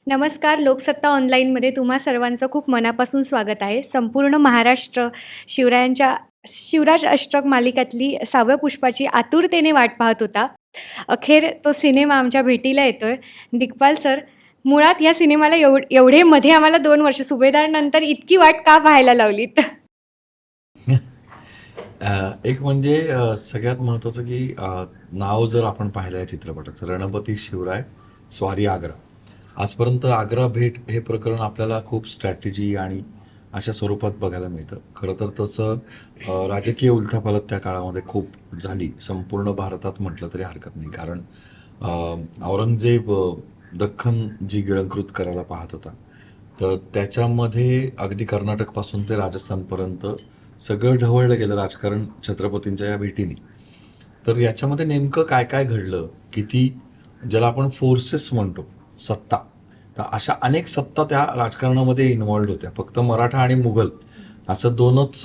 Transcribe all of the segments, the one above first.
नमस्कार. लोकसत्ता ऑनलाईनमध्ये तुम्हा सर्वांचं खूप मनापासून स्वागत आहे. संपूर्ण महाराष्ट्र शिवरायांच्या शिवराज अष्टक मालिकातली 6व्या पुष्पाची आतुरतेने वाट पाहत होता. अखेर तो सिनेमा आमच्या भेटीला येतोय. दिग्पाल सर, मुळात या सिनेमाला एवढे मध्ये आम्हाला 2 वर्ष सुभेदारनंतर इतकी वाट का पाहायला लावलीत? एक म्हणजे सगळ्यात महत्त्वाचं की नाव जर आपण पाहिलं आहे चित्रपटाचं, रणपती शिवराय स्वारी आग्रा. आजपर्यंत आग्रा भेट हे प्रकरण आपल्याला खूप स्ट्रॅटेजी आणि अशा स्वरूपात बघायला मिळतं. खरं तर तसं राजकीय उलथापालथ त्या काळामध्ये खूप झाली, संपूर्ण भारतात म्हटलं तरी हरकत नाही. कारण औरंगजेब दख्खन जी गिळंकृत करायला पाहत होता, तर त्याच्यामध्ये अगदी कर्नाटकपासून ते राजस्थानपर्यंत सगळं ढवळलं गेलं राजकारण छत्रपतींच्या या भेटीने. तर याच्यामध्ये नेमकं काय काय घडलं, किती ज्याला आपण फोर्सेस म्हणतो, सत्ता, तर अशा अनेक सत्ता त्या राजकारणामध्ये इन्व्हॉल्ड होत्या. फक्त मराठा आणि मुघल असं दोनच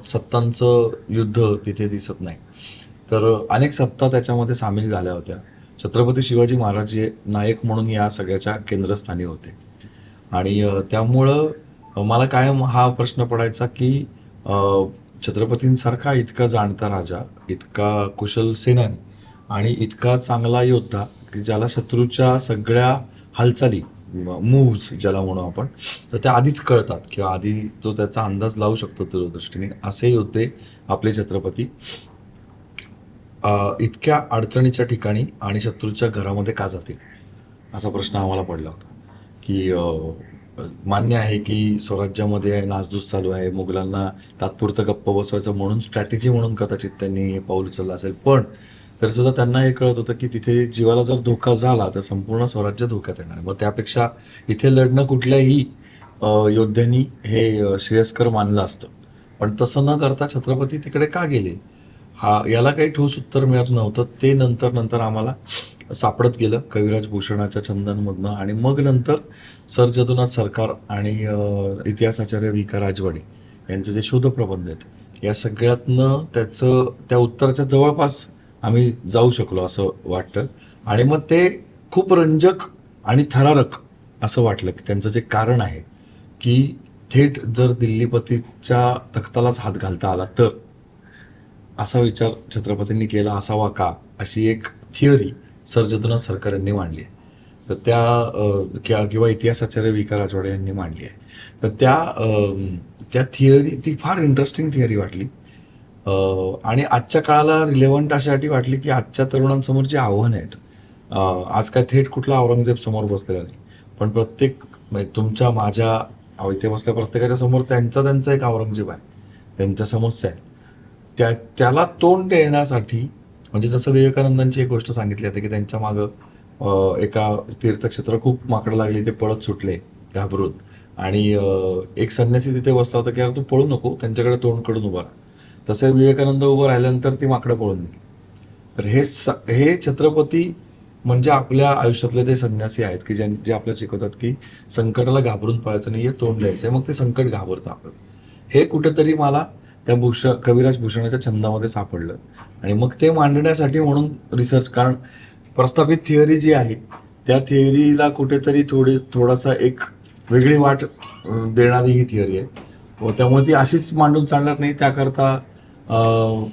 सत्तांचं युद्ध तिथे दिसत नाही. तर अनेक सत्ता त्याच्यामध्ये सामील झाल्या होत्या. छत्रपती शिवाजी महाराज हे नायक म्हणून या सगळ्याच्या केंद्रस्थानी होते. आणि त्यामुळं मला कायम हा प्रश्न पडायचा की छत्रपतींसारखा इतका जाणता राजा, इतका कुशल सेनानी आणि इतका चांगला योद्धा की ज्याला शत्रूच्या सगळ्या हालचाली, मूव्ज ज्याला म्हणू आपण, तर त्या आधीच कळतात किंवा आधी तो त्याचा अंदाज लावू शकतो दूरदृष्टीने, असे योद्धे आपले छत्रपती इतक्या अडचणीच्या ठिकाणी आणि शत्रूच्या घरामध्ये का जातील, असा प्रश्न आम्हाला पडला होता. की मान्य आहे की स्वराज्यामध्ये नासधूस चालू आहे, मुघलांना तात्पुरतं गप्प बसवायचं म्हणून स्ट्रॅटेजी म्हणून कदाचित त्यांनी हे पाऊल उचललं असेल, पण तरी सुद्धा त्यांना हे कळत होतं की तिथे जीवाला जर धोका झाला तर संपूर्ण स्वराज्य धोक्यात येणार. मग त्यापेक्षा इथे लढणं कुठल्याही योद्ध्यांनी हे श्रेयस्कर मानलं असतं. पण तसं न करता छत्रपती तिकडे का गेले, याला काही ठोस उत्तर मिळत नव्हतं. ते नंतर नंतर आम्हाला सापडत गेलं कविराज भूषणाच्या छंदांमधनं. आणि मग नंतर सर जदुनाथ सरकार आणि इतिहासाचार्य वि का राजवाडे यांचे जे शोधप्रबंध आहेत, या सगळ्यातनं त्या उत्तराच्या जवळपास आम्ही जाऊ शकलो असं वाटतं. आणि मग ते खूप रंजक आणि थरारक असं वाटलं की त्यांचं जे कारण आहे की थेट जर दिल्लीपतीच्या तख्तालाच हात घालता आला तर असा विचार छत्रपतींनी केला असावा का, अशी एक थिअरी सर जदुनाथ सरकार यांनी मांडली आहे. तर किंवा इतिहासाचार्य वि का राजवाडे यांनी मांडली आहे. तर त्या थिअरी ती फार इंटरेस्टिंग थिअरी वाटली. आणि आजच्या काळाला रिलेव्हंट अशासाठी वाटली की आजच्या तरुणांसमोर जी आव्हानं आहेत, आज काय थेट कुठला औरंगजेब समोर बसलेला नाही, पण प्रत्येक म्हणजे तुमच्या माझ्या इथे बसल्या प्रत्येकाच्या समोर त्यांचा एक औरंगजेब आहे, त्यांच्या समस्या आहेत. त्याला तोंड देण्यासाठी, म्हणजे जसं विवेकानंदांची एक गोष्ट सांगितली होती की त्यांच्या मागं एका तीर्थक्षेत्र खूप माकडं लागली, ते पळत सुटले घाबरून. आणि एक संन्यासी तिथे बसला होता की यार तू पळू नको, त्यांच्याकडे तोंड कडून उभा राहा. तसे विवेकानंद उभं राहिल्यानंतर ती माकडं पळून गेली. तर हे छत्रपती म्हणजे आपल्या आयुष्यातले ते संन्यासी आहेत की जे आपल्याला शिकवतात की संकटाला घाबरून पळायचं नाहीये, तोंड द्यायचंय, मग ते संकट घाबरतं आपलं. हे कुठेतरी मला त्या कविराज भूषणाच्या छंदामध्ये सापडलं. आणि मग ते मांडण्यासाठी म्हणून रिसर्च, कारण प्रस्थापित थिअरी जी आहे त्या थिअरीला कुठेतरी थोडासा एक वेगळी वाट देणारी ही थिअरी आहे, व त्यामुळे ती अशीच मांडून चालणार नाही. त्याकरता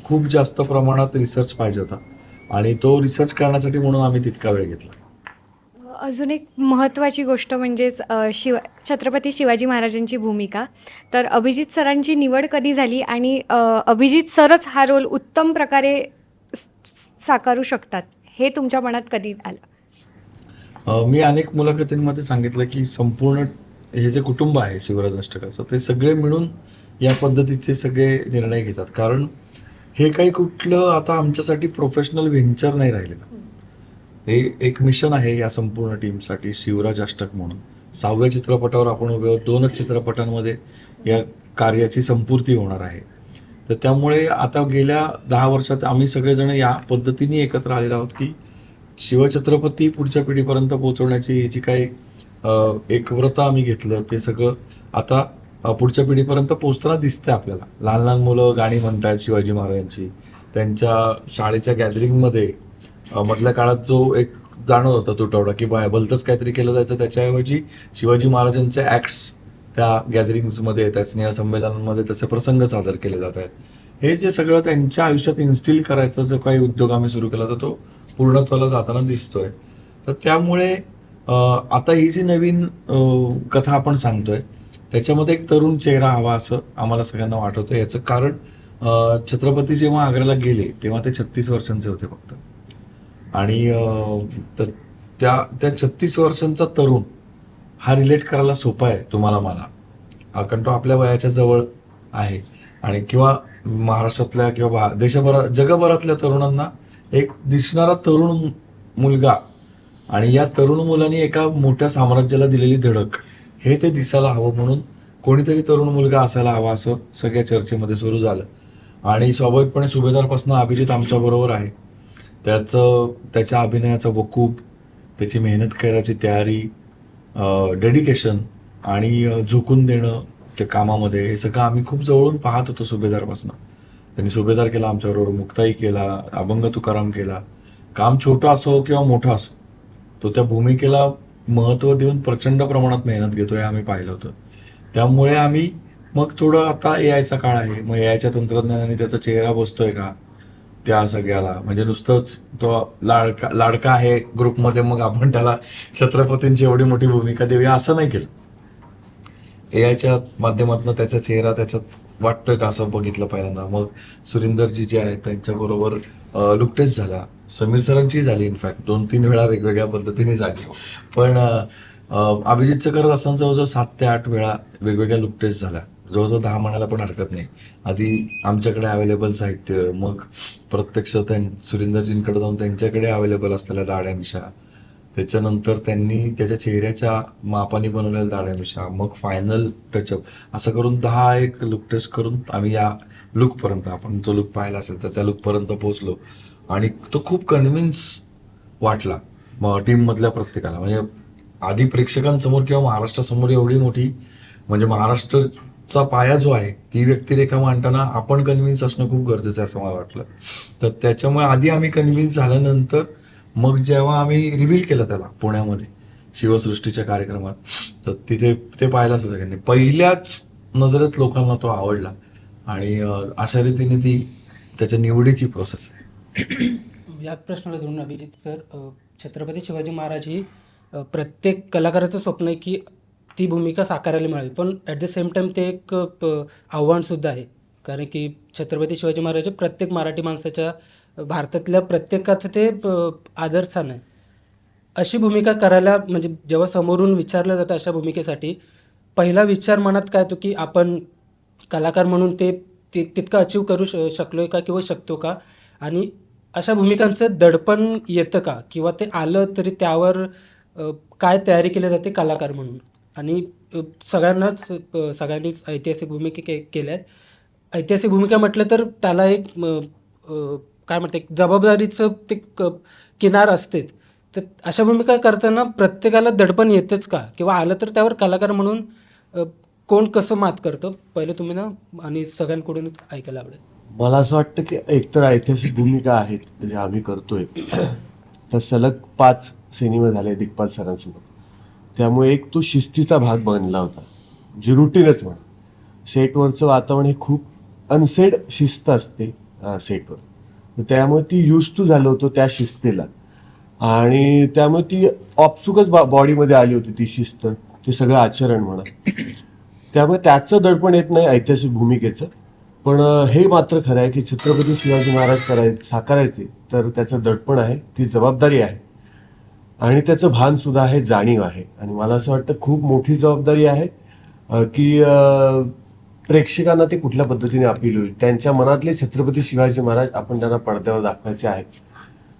खूप जास्त प्रमाणात रिसर्च पाहिजे होता आणि तो रिसर्च करण्यासाठी म्हणून आम्ही तितका वेळ घेतला. अजून एक महत्त्वाची गोष्ट म्हणजेच छत्रपती शिवाजी महाराजांची भूमिका. तर अभिजित सरांची निवड कधी झाली आणि अभिजित सरच हा रोल उत्तम प्रकारे साकारू शकतात, हे तुमच्या मनात कधी आलं? मी अनेक मुलाखतींमध्ये सांगितलं की संपूर्ण हे जे कुटुंब आहे शिवराज अष्टकाचं, ते सगळे मिळून या पद्धतीचे सगळे निर्णय घेतात. कारण हे काही कुठलं आता आमच्यासाठी प्रोफेशनल व्हेंचर नाही राहिलेलं. हे एक मिशन आहे या संपूर्ण टीमसाठी, शिवराज अष्टक म्हणून 6व्या चित्रपटावर आपण उभे आहोत. 2च चित्रपटांमध्ये या कार्याची संपूर्ती होणार आहे. तर त्यामुळे आता गेल्या 10 वर्षात आम्ही सगळेजण या पद्धतीने एकत्र आलेलो आहोत की शिवछत्रपती पुढच्या पिढीपर्यंत पोहोचवण्याची जी काही एक व्रत आम्ही घेतलं, ते सगळं आता पुढच्या पिढीपर्यंत पोहोचताना दिसतंय आपल्याला. लहान लहान मुलं गाणी म्हणतात शिवाजी महाराजांची, त्यांच्या शाळेच्या गॅदरिंगमध्ये मधल्या काळात जो एक जाणवत होता तुटवडा, की भलतंच काहीतरी केलं जायचं, त्याच्याऐवजी शिवाजी महाराजांचे ऍक्ट्स त्या गॅदरिंग्समध्ये, त्या स्नेहसंमेलनांमध्ये त्याचे प्रसंग सादर केले जात आहेत. हे जे सगळं त्यांच्या आयुष्यात इन्स्टिल करायचा जो काही उद्योग आम्ही सुरू केला, तर तो पूर्णत्वाला जाताना दिसतोय. तर त्यामुळे आता ही जी नवीन कथा आपण सांगतोय, त्याच्यामध्ये एक तरुण चेहरा हवा असं आम्हाला सगळ्यांना वाटत होतं. याचं कारण छत्रपती जेव्हा आग्र्याला गेले तेव्हा ते 36 वर्षांचे होते फक्त. आणि तर त्या 36 वर्षांचा तरुण हा रिलेट करायला सोपा आहे तुम्हाला मला, कारण तो आपल्या वयाच्या जवळ आहे. आणि किंवा महाराष्ट्रातल्या किंवा देशभरात जगभरातल्या तरुणांना एक दिसणारा तरुण मुलगा, आणि या तरुण मुलांनी एका मोठ्या साम्राज्याला दिलेली धडक, हे ते दिसायला हवं म्हणून कोणीतरी तरुण मुलगा असायला हवा असं सगळ्या चर्चेमध्ये सुरू झालं. आणि स्वाभाविकपणे सुभेदारपासून अभिजित आमच्याबरोबर आहे. त्याच्या अभिनयाचा वकूब, त्याची मेहनत करायची तयारी, डेडिकेशन आणि झोकून देणं त्या कामामध्ये, हे सगळं आम्ही खूप जवळून पाहत होतो सुभेदारपासून. त्यांनी सुभेदार केला आमच्याबरोबर, मुक्ताई केला, अभंग तुकाराम केला. काम छोटं असो किंवा मोठं असो, तो त्या भूमिकेला महत्त्व देऊन प्रचंड प्रमाणात मेहनत घेतोय आम्ही पाहिलं होतं. त्यामुळे आम्ही मग थोडं, आता AIचा काळ आहे, मग AIच्या तंत्रज्ञानाने त्याचा चेहरा बसतोय का त्या सगळ्याला, म्हणजे नुसतंच तो लाडका आहे ग्रुपमध्ये मग आपण त्याला छत्रपतींची एवढी मोठी भूमिका देऊया असं नाही केलं. AIच्या माध्यमातून त्याचा चेहरा त्याच्यात वाटतोय का असं बघितलं पहिल्यांदा. मग सुरिंदरजी जे आहेत त्यांच्याबरोबर लुक टेस्ट झाला, समीर सरांची झाली, इनफॅक्ट 2-3 वेळा वेगवेगळ्या पद्धतीने झाली. पण अभिजितचं करत असताना जवळजवळ 7 ते 8 वेळा वेगवेगळ्या लुक टेस्ट झाल्या, जवळजवळ 10 म्हणायला पण हरकत नाही. आधी आमच्याकडे अवेलेबल साहित्य, मग प्रत्यक्ष सुरिंदरजींकडे जाऊन त्यांच्याकडे अवेलेबल असलेल्या दाढ्या मिशा, त्याच्यानंतर त्यांनी त्याच्या चेहऱ्याच्या मापाने बनवलेल्या दाढ्या मिशा, मग फायनल टचअप, असं करून 10 लुक टेस्ट करून आम्ही या लुकपर्यंत, आपण जो लुक पाहिला असेल तर त्या लुकपर्यंत पोहोचलो. आणि तो खूप कन्व्हिन्स वाटला टीममधल्या प्रत्येकाला. म्हणजे आधी प्रेक्षकांसमोर किंवा महाराष्ट्रासमोर एवढी मोठी, म्हणजे महाराष्ट्राचा पाया जो आहे ती व्यक्तिरेखा मांडताना आपण कन्व्हिन्स असणं खूप गरजेचं आहे असं मला वाटलं. तर त्याच्यामुळे आधी आम्ही कन्व्हिन्स झाल्यानंतर मग जेव्हा आम्ही रिव्हील केलं त्याला पुण्यामध्ये शिवसृष्टीच्या कार्यक्रमात, तर तिथे ते पाहिलं सगळ्यांनी, पहिल्याच नजरेत लोकांना तो आवडला. आणि अशा रीतीने ती त्याच्या निवडीची प्रोसेस आहे. याच प्रश्नाला धरून अभिजित सर, छत्रपती शिवाजी महाराज ही प्रत्येक कलाकाराचं स्वप्न आहे की ती भूमिका साकारायला मिळावी, पण ॲट द सेम टाईम ते एक आव्हानसुद्धा आहे. कारण की छत्रपती शिवाजी महाराज प्रत्येक मराठी माणसाच्या, भारतातल्या प्रत्येकाचं ते आदरस्थान आहे. अशी भूमिका करायला, म्हणजे जेव्हा समोरून विचारलं जातं अशा भूमिकेसाठी, पहिला विचार मनात काय येतो की आपण कलाकार म्हणून ते तितकं अचीव करू शकलो आहे का किंवा शकतो का, आणि अशा भूमिकांचं दडपण येतं का, किंवा ते आलं तरी त्यावर काय तयारी केली जाते कलाकार म्हणून. आणि सगळ्यांनीच ऐतिहासिक भूमिका केल्या आहेत. ऐतिहासिक भूमिका म्हटलं तर त्याला एक काय म्हणते, एक जबाबदारीचं ते किनार असतेच. तर अशा भूमिका करताना प्रत्येकाला दडपण येतंच का, किंवा आलं तर त्यावर कलाकार म्हणून कोण कसं मात करतं, पहिले तुम्ही ना आणि सगळ्यांकडून ऐकायला आवडेल. मला असं वाटतं की एकतर ऐतिहासिक भूमिका आहेत म्हणजे आम्ही करतोय, तर सलग 5 सिनेमे झाले दिग्पाल सरांसोबत, त्यामुळे एक तो शिस्तीचा भाग बनला होता, जे रुटीनच म्हणा. सेटवरचं वातावरण हे खूप अनसेड शिस्त असते सेटवर, तर त्यामुळे ती यूज टू झालं होतं त्या शिस्तीला, आणि त्यामुळे ती ऑप्सुकच बॉडीमध्ये आली होती ती शिस्त, ते सगळं आचरण म्हणा. त्यामुळे त्याचं दडपण येत नाही ऐतिहासिक भूमिकेचं. पण हे मात्र खरं आहे की छत्रपती शिवाजी महाराज साकारायचे तर त्याचं दडपण आहे, ती जबाबदारी आहे, आणि त्याचं भान सुद्धा आहे, जाणीव आहे. आणि मला असं वाटतं खूप मोठी जबाबदारी आहे की प्रेक्षकांना ते कुठल्या पद्धतीने अपील होईल, त्यांच्या मनातले छत्रपती शिवाजी महाराज आपण त्यांना पडद्यावर दाखवायचे आहेत.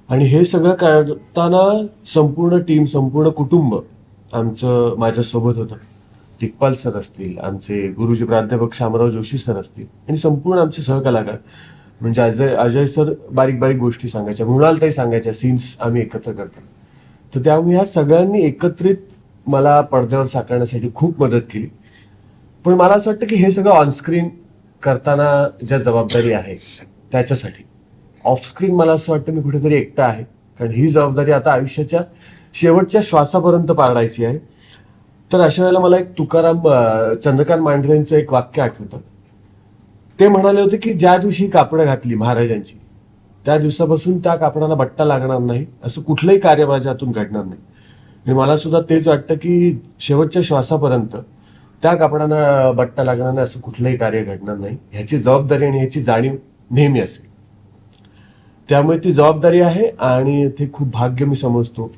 आणि हे सगळं करताना संपूर्ण टीम, संपूर्ण कुटुंब आमचं माझ्यासोबत होतं. दिग्पाल सर असतील, आमचे गुरुजी प्राध्यापक शामराव जोशी सर असतील, आणि संपूर्ण आमचे सहकलाकार, म्हणजे अजय सर बारीक बारीक गोष्टी सांगायच्या, मृणालताई सांगायच्या, सीन्स आम्ही एकत्र करतो. तर त्यामुळे ह्या सगळ्यांनी एकत्रित मला पडद्यावर साकारण्यासाठी खूप मदत केली. पण मला असं वाटतं की हे सगळं ऑनस्क्रीन करताना ज्या जबाबदारी आहे त्याच्यासाठी, ऑफस्क्रीन मला असं वाटतं मी कुठेतरी एकटा आहे, कारण ही जबाबदारी आता आयुष्याच्या शेवटच्या श्वासापर्यंत पाळायची आहे. तर अशा वेळेला मला एक चंद्रकांत मांढरेंचं एक वाक्य आठवतं. ते म्हणाले होते की ज्या दिवशी कापडं घातली महाराजांची त्या दिवसापासून त्या कापडाला बट्टा लागणार नाही, असं कुठलंही कार्य माझ्या हातून घडणार नाही. आणि मला सुद्धा तेच वाटतं की शेवटच्या श्वासापर्यंत त्या कापडाला बट्टा लागणार नाही असं कुठलंही कार्य घडणार नाही. ह्याची जबाबदारी आणि ह्याची जाणीव नेहमी असेल. त्यामुळे ती जबाबदारी आहे आणि ते खूप भाग्य मी समजतो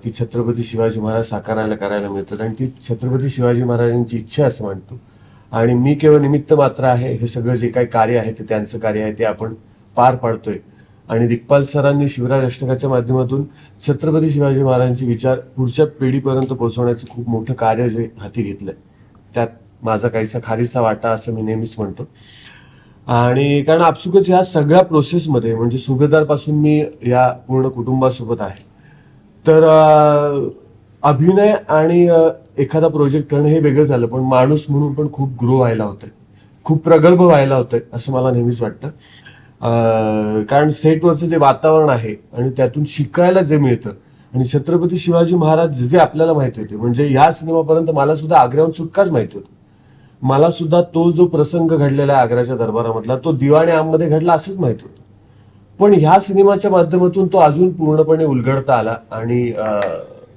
की छत्रपती शिवाजी महाराज साकारायला करायला मिळतात आणि ती छत्रपती शिवाजी महाराजांची इच्छा असं मानतो. आणि मी केवळ निमित्त मात्र आहे. हे सगळं जे काही कार्य आहे ते त्यांचं कार्य आहे, ते आपण पार पाडतोय. आणि दिग्पाल सरांनी शिवराज अष्टकाच्या माध्यमातून छत्रपती शिवाजी महाराजांचे विचार पुढच्या पिढीपर्यंत पोहोचवण्याचं खूप मोठं कार्य जे हाती घेतलंय त्यात माझा काहीसा खारीचा वाटा असं मी नेहमीच म्हणतो. आणि कारण आपसुकच ह्या सगळ्या प्रोसेसमध्ये म्हणजे सुभेदारपासून मी या पूर्ण कुटुंबासोबत आहे. तर अभिनय आणि एखादा प्रोजेक्ट करणं हे वेगळं झालं, पण माणूस म्हणून पण खूप ग्रो व्हायला होतंय, खूप प्रगल्भ व्हायला होतंय असं मला नेहमीच वाटतं. कारण सेटवरचं जे वातावरण आहे आणि त्यातून शिकायला जे मिळतं आणि छत्रपती शिवाजी महाराज जे आपल्याला माहिती होते, म्हणजे ह्या सिनेमापर्यंत मला सुद्धा आग्र्याहून सुटकाच माहिती होतं. मला सुद्धा तो जो प्रसंग घडलेला आहे आग्र्याच्या दरबारामधला तो दिवाणी आममध्ये घडला असंच माहिती होतं. पण ह्या सिनेमाच्या माध्यमातून तो अजून पूर्णपणे उलगडता आला आणि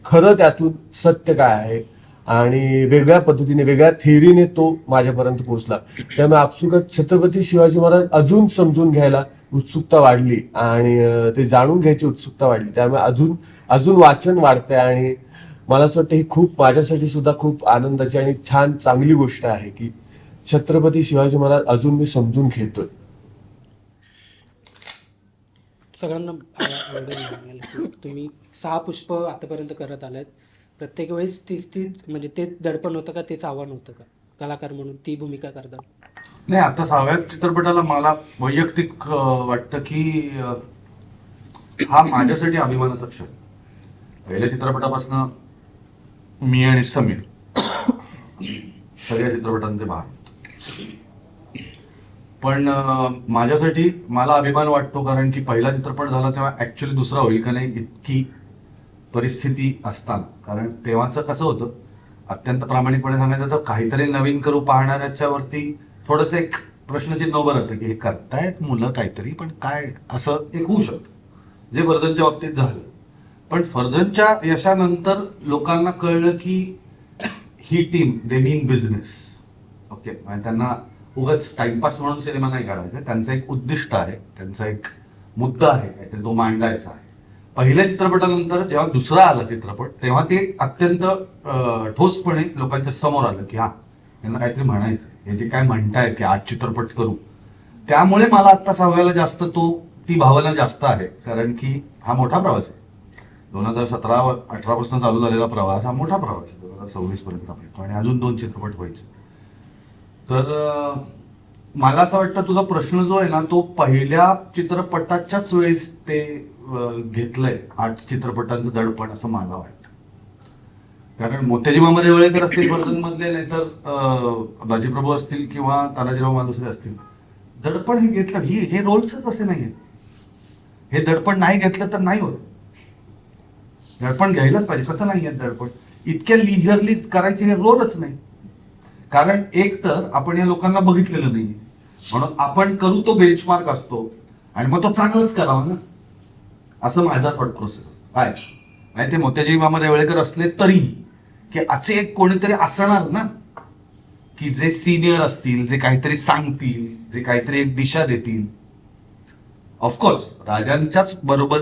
खरं त्यातून सत्य काय आहे आणि वेगळ्या पद्धतीने वेगळ्या थेअरीने तो माझ्यापर्यंत पोहोचला. त्यामुळे आपसुकच छत्रपती शिवाजी महाराज अजून समजून घ्यायला उत्सुकता वाढली आणि ते जाणून घ्यायची उत्सुकता वाढली. त्यामुळे अजून वाचन वाढतंय आणि मला असं वाटतं ही खूप माझ्यासाठी सुद्धा खूप आनंदाची आणि छान चांगली गोष्ट आहे की छत्रपती शिवाजी महाराज अजून मी समजून घेतोय. सगळ्यांना आवडेल म्हणायला की तुम्ही 6 पुष्प आतापर्यंत करत आलात. प्रत्येक वेळेस तीच म्हणजे तेच दडपण होतं का, तेच आव्हान होतं का कलाकार म्हणून ती भूमिका करता? नाही, आता 6व्या चित्रपटाला मला वैयक्तिक वाटतं की हा माझ्यासाठी अभिमानाचा क्षण. पहिल्या चित्रपटापासून मी आणि समीर सगळ्या चित्रपटांचे भाग, पण माझ्यासाठी मला अभिमान वाटतो कारण की पहिला चित्रपट झाला तेव्हा ऍक्च्युअली दुसरा होईल का नाही इतकी परिस्थिती असताना. कारण तेव्हाचं कसं होतं, अत्यंत प्रामाणिकपणे सांगायचं तर काहीतरी नवीन करू पाहणाऱ्याच्यावरती थोडंसं एक प्रश्नचिन्ह उभं राहतं की हे करतायत मुलं काहीतरी, पण काय असं एक होऊ शकतं, जे फर्जनच्या बाबतीत झालं. पण फर्जनच्या यशानंतर लोकांना कळलं की ही team they mean business. Okay, म्हणजे त्यांना उगाच टाइमपास म्हणून सिनेमा नाही काढायचा, त्यांचं एक उद्दिष्ट आहे, त्यांचा एक मुद्दा आहे, काहीतरी तो मांडायचा आहे. पहिल्या चित्रपटानंतर जेव्हा दुसरा आला चित्रपट तेव्हा ते अत्यंत ठोसपणे लोकांच्या समोर आलं की हा यांना काहीतरी म्हणायचं, हे जे काय म्हणतायत की आज चित्रपट करू. त्यामुळे मला आता 6व्याला जास्त ती भावना जास्त आहे, कारण की हा मोठा प्रवास आहे. 2017-18 पासून चालू झालेला प्रवास हा मोठा प्रवास आहे, 2026 पर्यंत येतो आणि अजून 2 चित्रपट व्हायचे. तर मला असं वाटतं तुझा प्रश्न जो आहे ना तो पहिल्या चित्रपटाच्याच वेळेस ते घेतलंय 8 चित्रपटांचं दडपण असं मला वाटतं. कारण मोत्याजी मामा रेवळेकर असतील वर्धन मधले, नाहीतर बाजीप्रभू असतील किंवा तानाजीराव मालुसरे असतील, दडपण हे घेतलं. हे रोल्सच असे नाहीये. हे दडपण नाही घेतलं तर नाही होत. दडपण घ्यायलाच पाहिजे. कसं नाही आहेत दडपण, इतक्या लिजरली करायचे हे रोलच नाही. कारण एक तर आपण या लोकांना बघितलेलं नाही, म्हणून आपण करू तो बेंचमार्क असतो आणि मग तो चांगलाच करावा ना, असं माझा थॉट प्रोसेस काय. नाही ते मोत्याजी मामा रेवळेकर असले तरी की असे एक कोणीतरी असणार ना की जे सिनियर असतील, जे काहीतरी सांगतील, जे काहीतरी एक दिशा देतील. ऑफकोर्स राजांच्याच बरोबर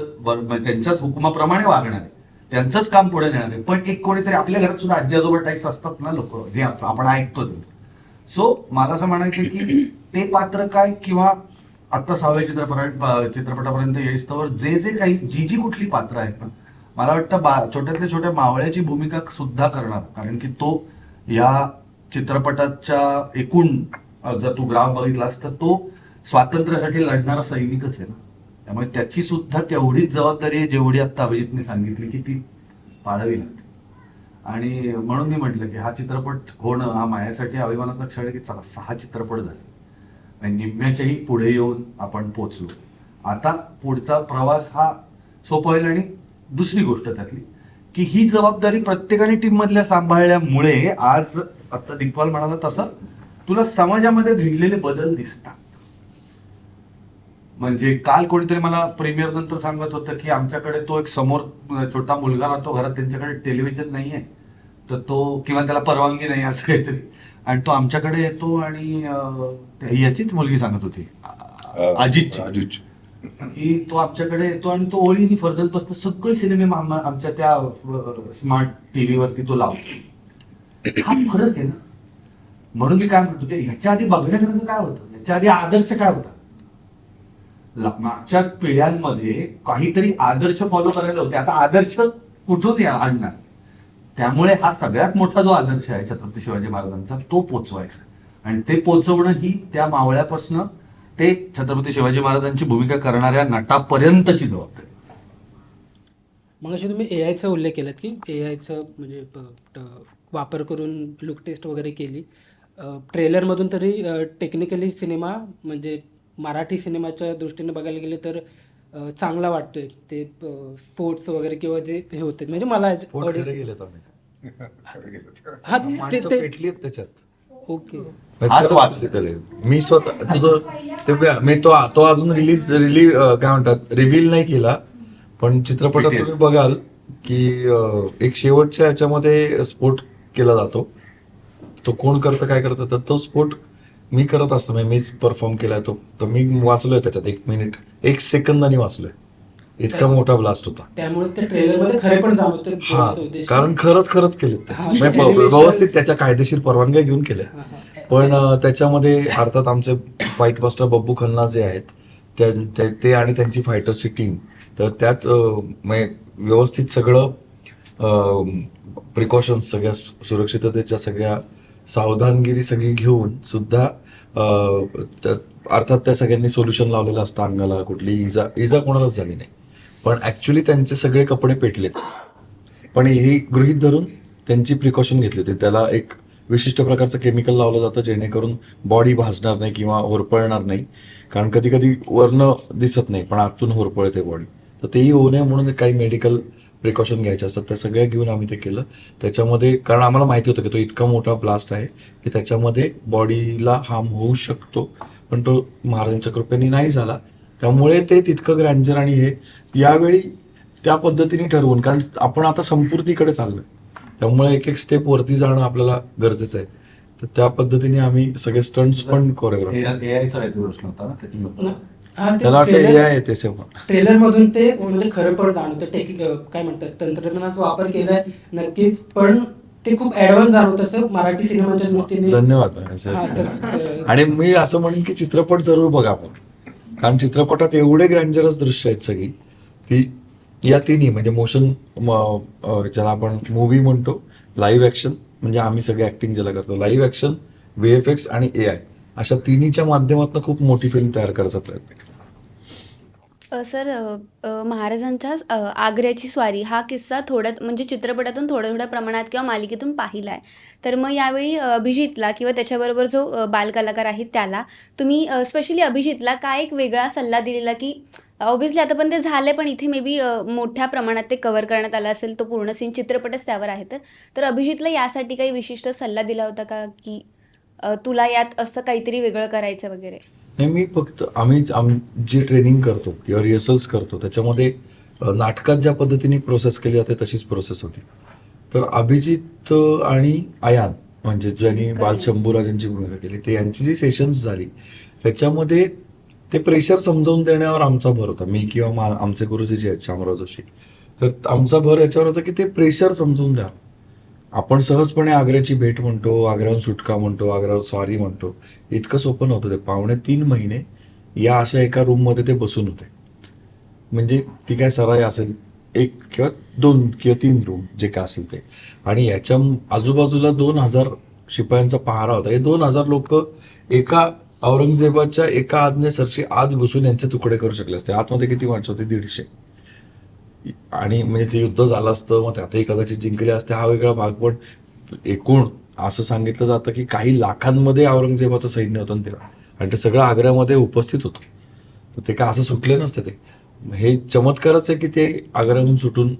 त्यांच्याच हुकुमाप्रमाणे वागणार आहे, त्यांचंच काम पुढे नेणार आहे. पण एक कोणीतरी आपल्या घरात सुद्धा आजी आजोबा टाईप्स असतात ना लोक, जे आपण ऐकतो त्यांचं. सो मला असं म्हणायचं की ते पात्र काय किंवा आता 6व्या चित्रपटापर्यंत येईस्तवर जे काही जी कुठली पात्र आहेत ना, मला वाटतं छोट्यातल्या छोट्या मावळ्याची भूमिका सुद्धा करणार. कारण की तो या चित्रपटाच्या एकूण जर तू ग्राफ बघितलास तर तो स्वातंत्र्यासाठी लढणारा सैनिकच आहे ना. त्यामुळे त्याची सुद्धा तेवढीच जबाबदारी आहे जेवढी आता अभिजितने सांगितली की ती पाळावी लागते. आणि म्हणून मी म्हटलं की हा चित्रपट होणं हा माझ्यासाठी अभिमानाचा क्षण आहे की चला 6 चित्रपट झाले आणि निम्म्याच्याही पुढे येऊन आपण पोचलो. आता पुढचा प्रवास हा सोपं होईल. आणि दुसरी गोष्ट त्यातली की ही जबाबदारी प्रत्येकाने टीम मधल्या सांभाळल्यामुळे आज आता दिग्पाल म्हणाला तसं तुला समाजामध्ये घडलेले बदल दिसतात. म्हणजे काल कोणीतरी मला प्रीमियर नंतर सांगत होतं की आमच्याकडे तो एक समोर छोटा मुलगा राहतो घरात, त्यांच्याकडे टेलिव्हिजन नाहीये, तर तो किंवा त्याला परवानगी नाही असं काहीतरी, आणि तो आमच्याकडे येतो आणि याचीच मुलगी सांगत होती अजितची की तो आमच्याकडे येतो आणि तो ओळीनी फर्जलपासून सगळे सिनेमे आमच्या त्या स्मार्ट टीव्हीवरती तो लावतो. हा फरक आहे ना. म्हणून मी काय म्हणतो की ह्याच्या आधी बघण्यासारखं काय होतं, ह्याच्या आधी आदर्श काय होता, मागच्या पिढ्यांमध्ये काहीतरी आदर्श फॉलो करायला होते, आता आदर्श कुठून आणणार. त्यामुळे हा सगळ्यात मोठा जो आदर्श आहे छत्रपती शिवाजी महाराजांचा तो पोचवायचा, आणि ते पोचवणं ही त्या मावळ्यापासून ते छत्रपती शिवाजी महाराजांची भूमिका करणाऱ्या नटापर्यंतची जबाबदारी. मग अशी तुम्ही एआयचा उल्लेख केलात की एआयचं म्हणजे वापर करून लुक टेस्ट वगैरे केली. ट्रेलरमधून तरी टेक्निकली सिनेमा म्हणजे मराठी सिनेमाच्या दृष्टीने बघायला गेले तर चांगला वाटतोय. ते स्पोर्ट्स वगैरे किंवा जे हे होते म्हणजे मला गेलेत आम्ही. हा माणसं ते पेटलीत त्याच्यात. ओके. हाच वाचते. मी स्वतः मी तो अजून काय म्हणतात रिव्हील नाही केला, पण चित्रपटात BTS. तुम्ही बघाल की एक शेवटच्या ह्याच्यामध्ये स्फोट केला जातो. तो कोण करतं काय करतं, तर तो स्फोट मी करत असतो, मीच परफॉर्म केलाय तो. तर मी वाचलोय त्याच्यात 1 मिनिट 1 सेकंदाने वाचलोय. इतका मोठा ब्लास्ट होता. त्यामुळे ते ट्रेलरमध्ये खरे पण जाणवते. हा, कारण खरंच केलेत ते. हा, म्हणजे animation. व्यवस्थित त्याच्या कायदेशीर परवानग्या घेऊन केल्या. पण त्याच्यामध्ये अर्थात आमचे फाईट मास्टर बब्बू खन्ना जे आहेत ते आणि त्यांची फायटर्सची टीम, तर त्यात म्हणजे व्यवस्थित सगळं प्रिकॉशन्स, सगळ्या सुरक्षिततेच्या सगळ्या सावधानगिरी सगळी घेऊन सुद्धा अर्थात त्या सगळ्यांनी सोल्युशन लावलेलं असतं अंगाला, कुठली इजा कोणालाच झाली नाही. पण ऍक्च्युली त्यांचे सगळे कपडे पेटलेत, पण ही गृहीत धरून त्यांची प्रिकॉशन घेतली होती. त्याला एक विशिष्ट प्रकारचं केमिकल लावलं जातं जेणेकरून बॉडी भाजणार नाही किंवा होरपळणार नाही, कारण कधी कधी वरनं दिसत नाही पण आतून होरपळते बॉडी. तर तेही होऊ नये म्हणून काही मेडिकल प्रिकॉशन घ्यायचे असतात, त्या सगळ्या घेऊन आम्ही ते केलं. त्याच्यामध्ये कारण आम्हाला माहिती होतं की तो इतका मोठा ब्लास्ट आहे की त्याच्यामध्ये बॉडीला हार्म होऊ शकतो, पण तो महाराजांच्या कृपेने नाही झाला. त्यामुळे ते तितकं ग्रँजर आणि हे यावेळी त्या पद्धतीने ठरवून, कारण आपण आता संपूर्तीकडे चाललोय, त्यामुळे एक स्टेप वरती जाणं आपल्याला गरजेचं आहे. तर त्या पद्धतीने आम्ही सगळे स्टंट्स पण कोरिओग्राफ. एआयचा प्रश्न होता ना त्याच्यामध्ये. त्याला वाटतं AI येते सेवा. ट्रेलर मधून ते म्हणजे खरं पण जाणवतं. काय म्हणतात तंत्रज्ञानाचा वापर केलाय नक्कीच, पण ते खूप ऍडव्हान्स जाणवतं सर मराठी सिनेमाच्या दृष्टीने. धन्यवाद. हा, तर आणि मी असं म्हणेन की चित्रपट जरूर बघा आपण, कारण चित्रपटात एवढे ग्रँजरस दृश्य आहेत सगळी ती या तिन्ही म्हणजे मोशन, ज्याला आपण मूवी म्हणतो, लाईव्ह ऍक्शन म्हणजे आम्ही सगळे ऍक्टिंग ज्याला करतो, लाईव्ह ऍक्शन, VFX आणि AI अशा तिन्हीच्या माध्यमातून खूप मोठी फिल्म तयार करायचा प्रयत्न केला. सर महाराजांच्या आग्र्याची स्वारी हा किस्सा म्हणजे चित्रपटातून थोड्या प्रमाणात किंवा मालिकेतून पाहिला आहे. तर मग यावेळी अभिजितला किंवा त्याच्याबरोबर जो बालकलाकार आहे त्याला तुम्ही स्पेशली अभिजितला काय एक वेगळा सल्ला दिलेला की ऑब्व्हियसली आता पण ते झाले, पण इथे मे बी मोठ्या प्रमाणात ते कव्हर करण्यात आलं असेल, तो पूर्ण सीन चित्रपटच त्यावर आहे, तर अभिजितला यासाठी काही विशिष्ट सल्ला दिला होता का की तुला यात असं काहीतरी वेगळं करायचं वगैरे? नाही, मी फक्त आम्ही जे ट्रेनिंग करतो किंवा रिहर्सल्स करतो त्याच्यामध्ये नाटकात ज्या पद्धतीने प्रोसेस केली जाते तशीच प्रोसेस होती. तर अभिजित आणि आयान म्हणजे ज्यांनी बालशंभूराजांची भूमिका केली ते यांची जी सेशन्स झाली त्याच्यामध्ये ते प्रेशर समजावून देण्यावर आमचा भर होता. मी किंवा आमचे गुरुजी जे आहेत शामराव जोशी, तर आमचा भर याच्यावर होता की ते प्रेशर समजून द्या. आपण सहजपणे आग्र्याची भेट म्हणतो, आग्र्याहून सुटका म्हणतो, आग्र्यावर स्वारी म्हणतो, इतकं सोपं नव्हतं ते. 3.5 महिने या अशा एका रूममध्ये ते बसून होते. म्हणजे ती काय सराई असेल 1 किंवा 2 किंवा 3 रूम जे काय असेल ते, आणि याच्या आजूबाजूला 2000 शिपायांचा पहारा होता. हे 2000 लोक एका औरंगजेबाच्या एका आज्ञेसरशी आत घुसून यांचे तुकडे करू शकले असते. आतमध्ये किती माणसं होती? 150. आणि म्हणजे ते युद्ध झालं असतं, मग त्यातही कदाचित जिंकले असते, हा वेगळा भाग. पण एकूण असं सांगितलं जातं की काही लाखांमध्ये औरंगजेबाचं सैन्य होतं तेव्हा, आणि ते सगळं आग्र्यामध्ये उपस्थित होतं. तर ते काय असं सुटले नसते ते. हे चमत्कारच आहे की ते आग्र्याहून सुटून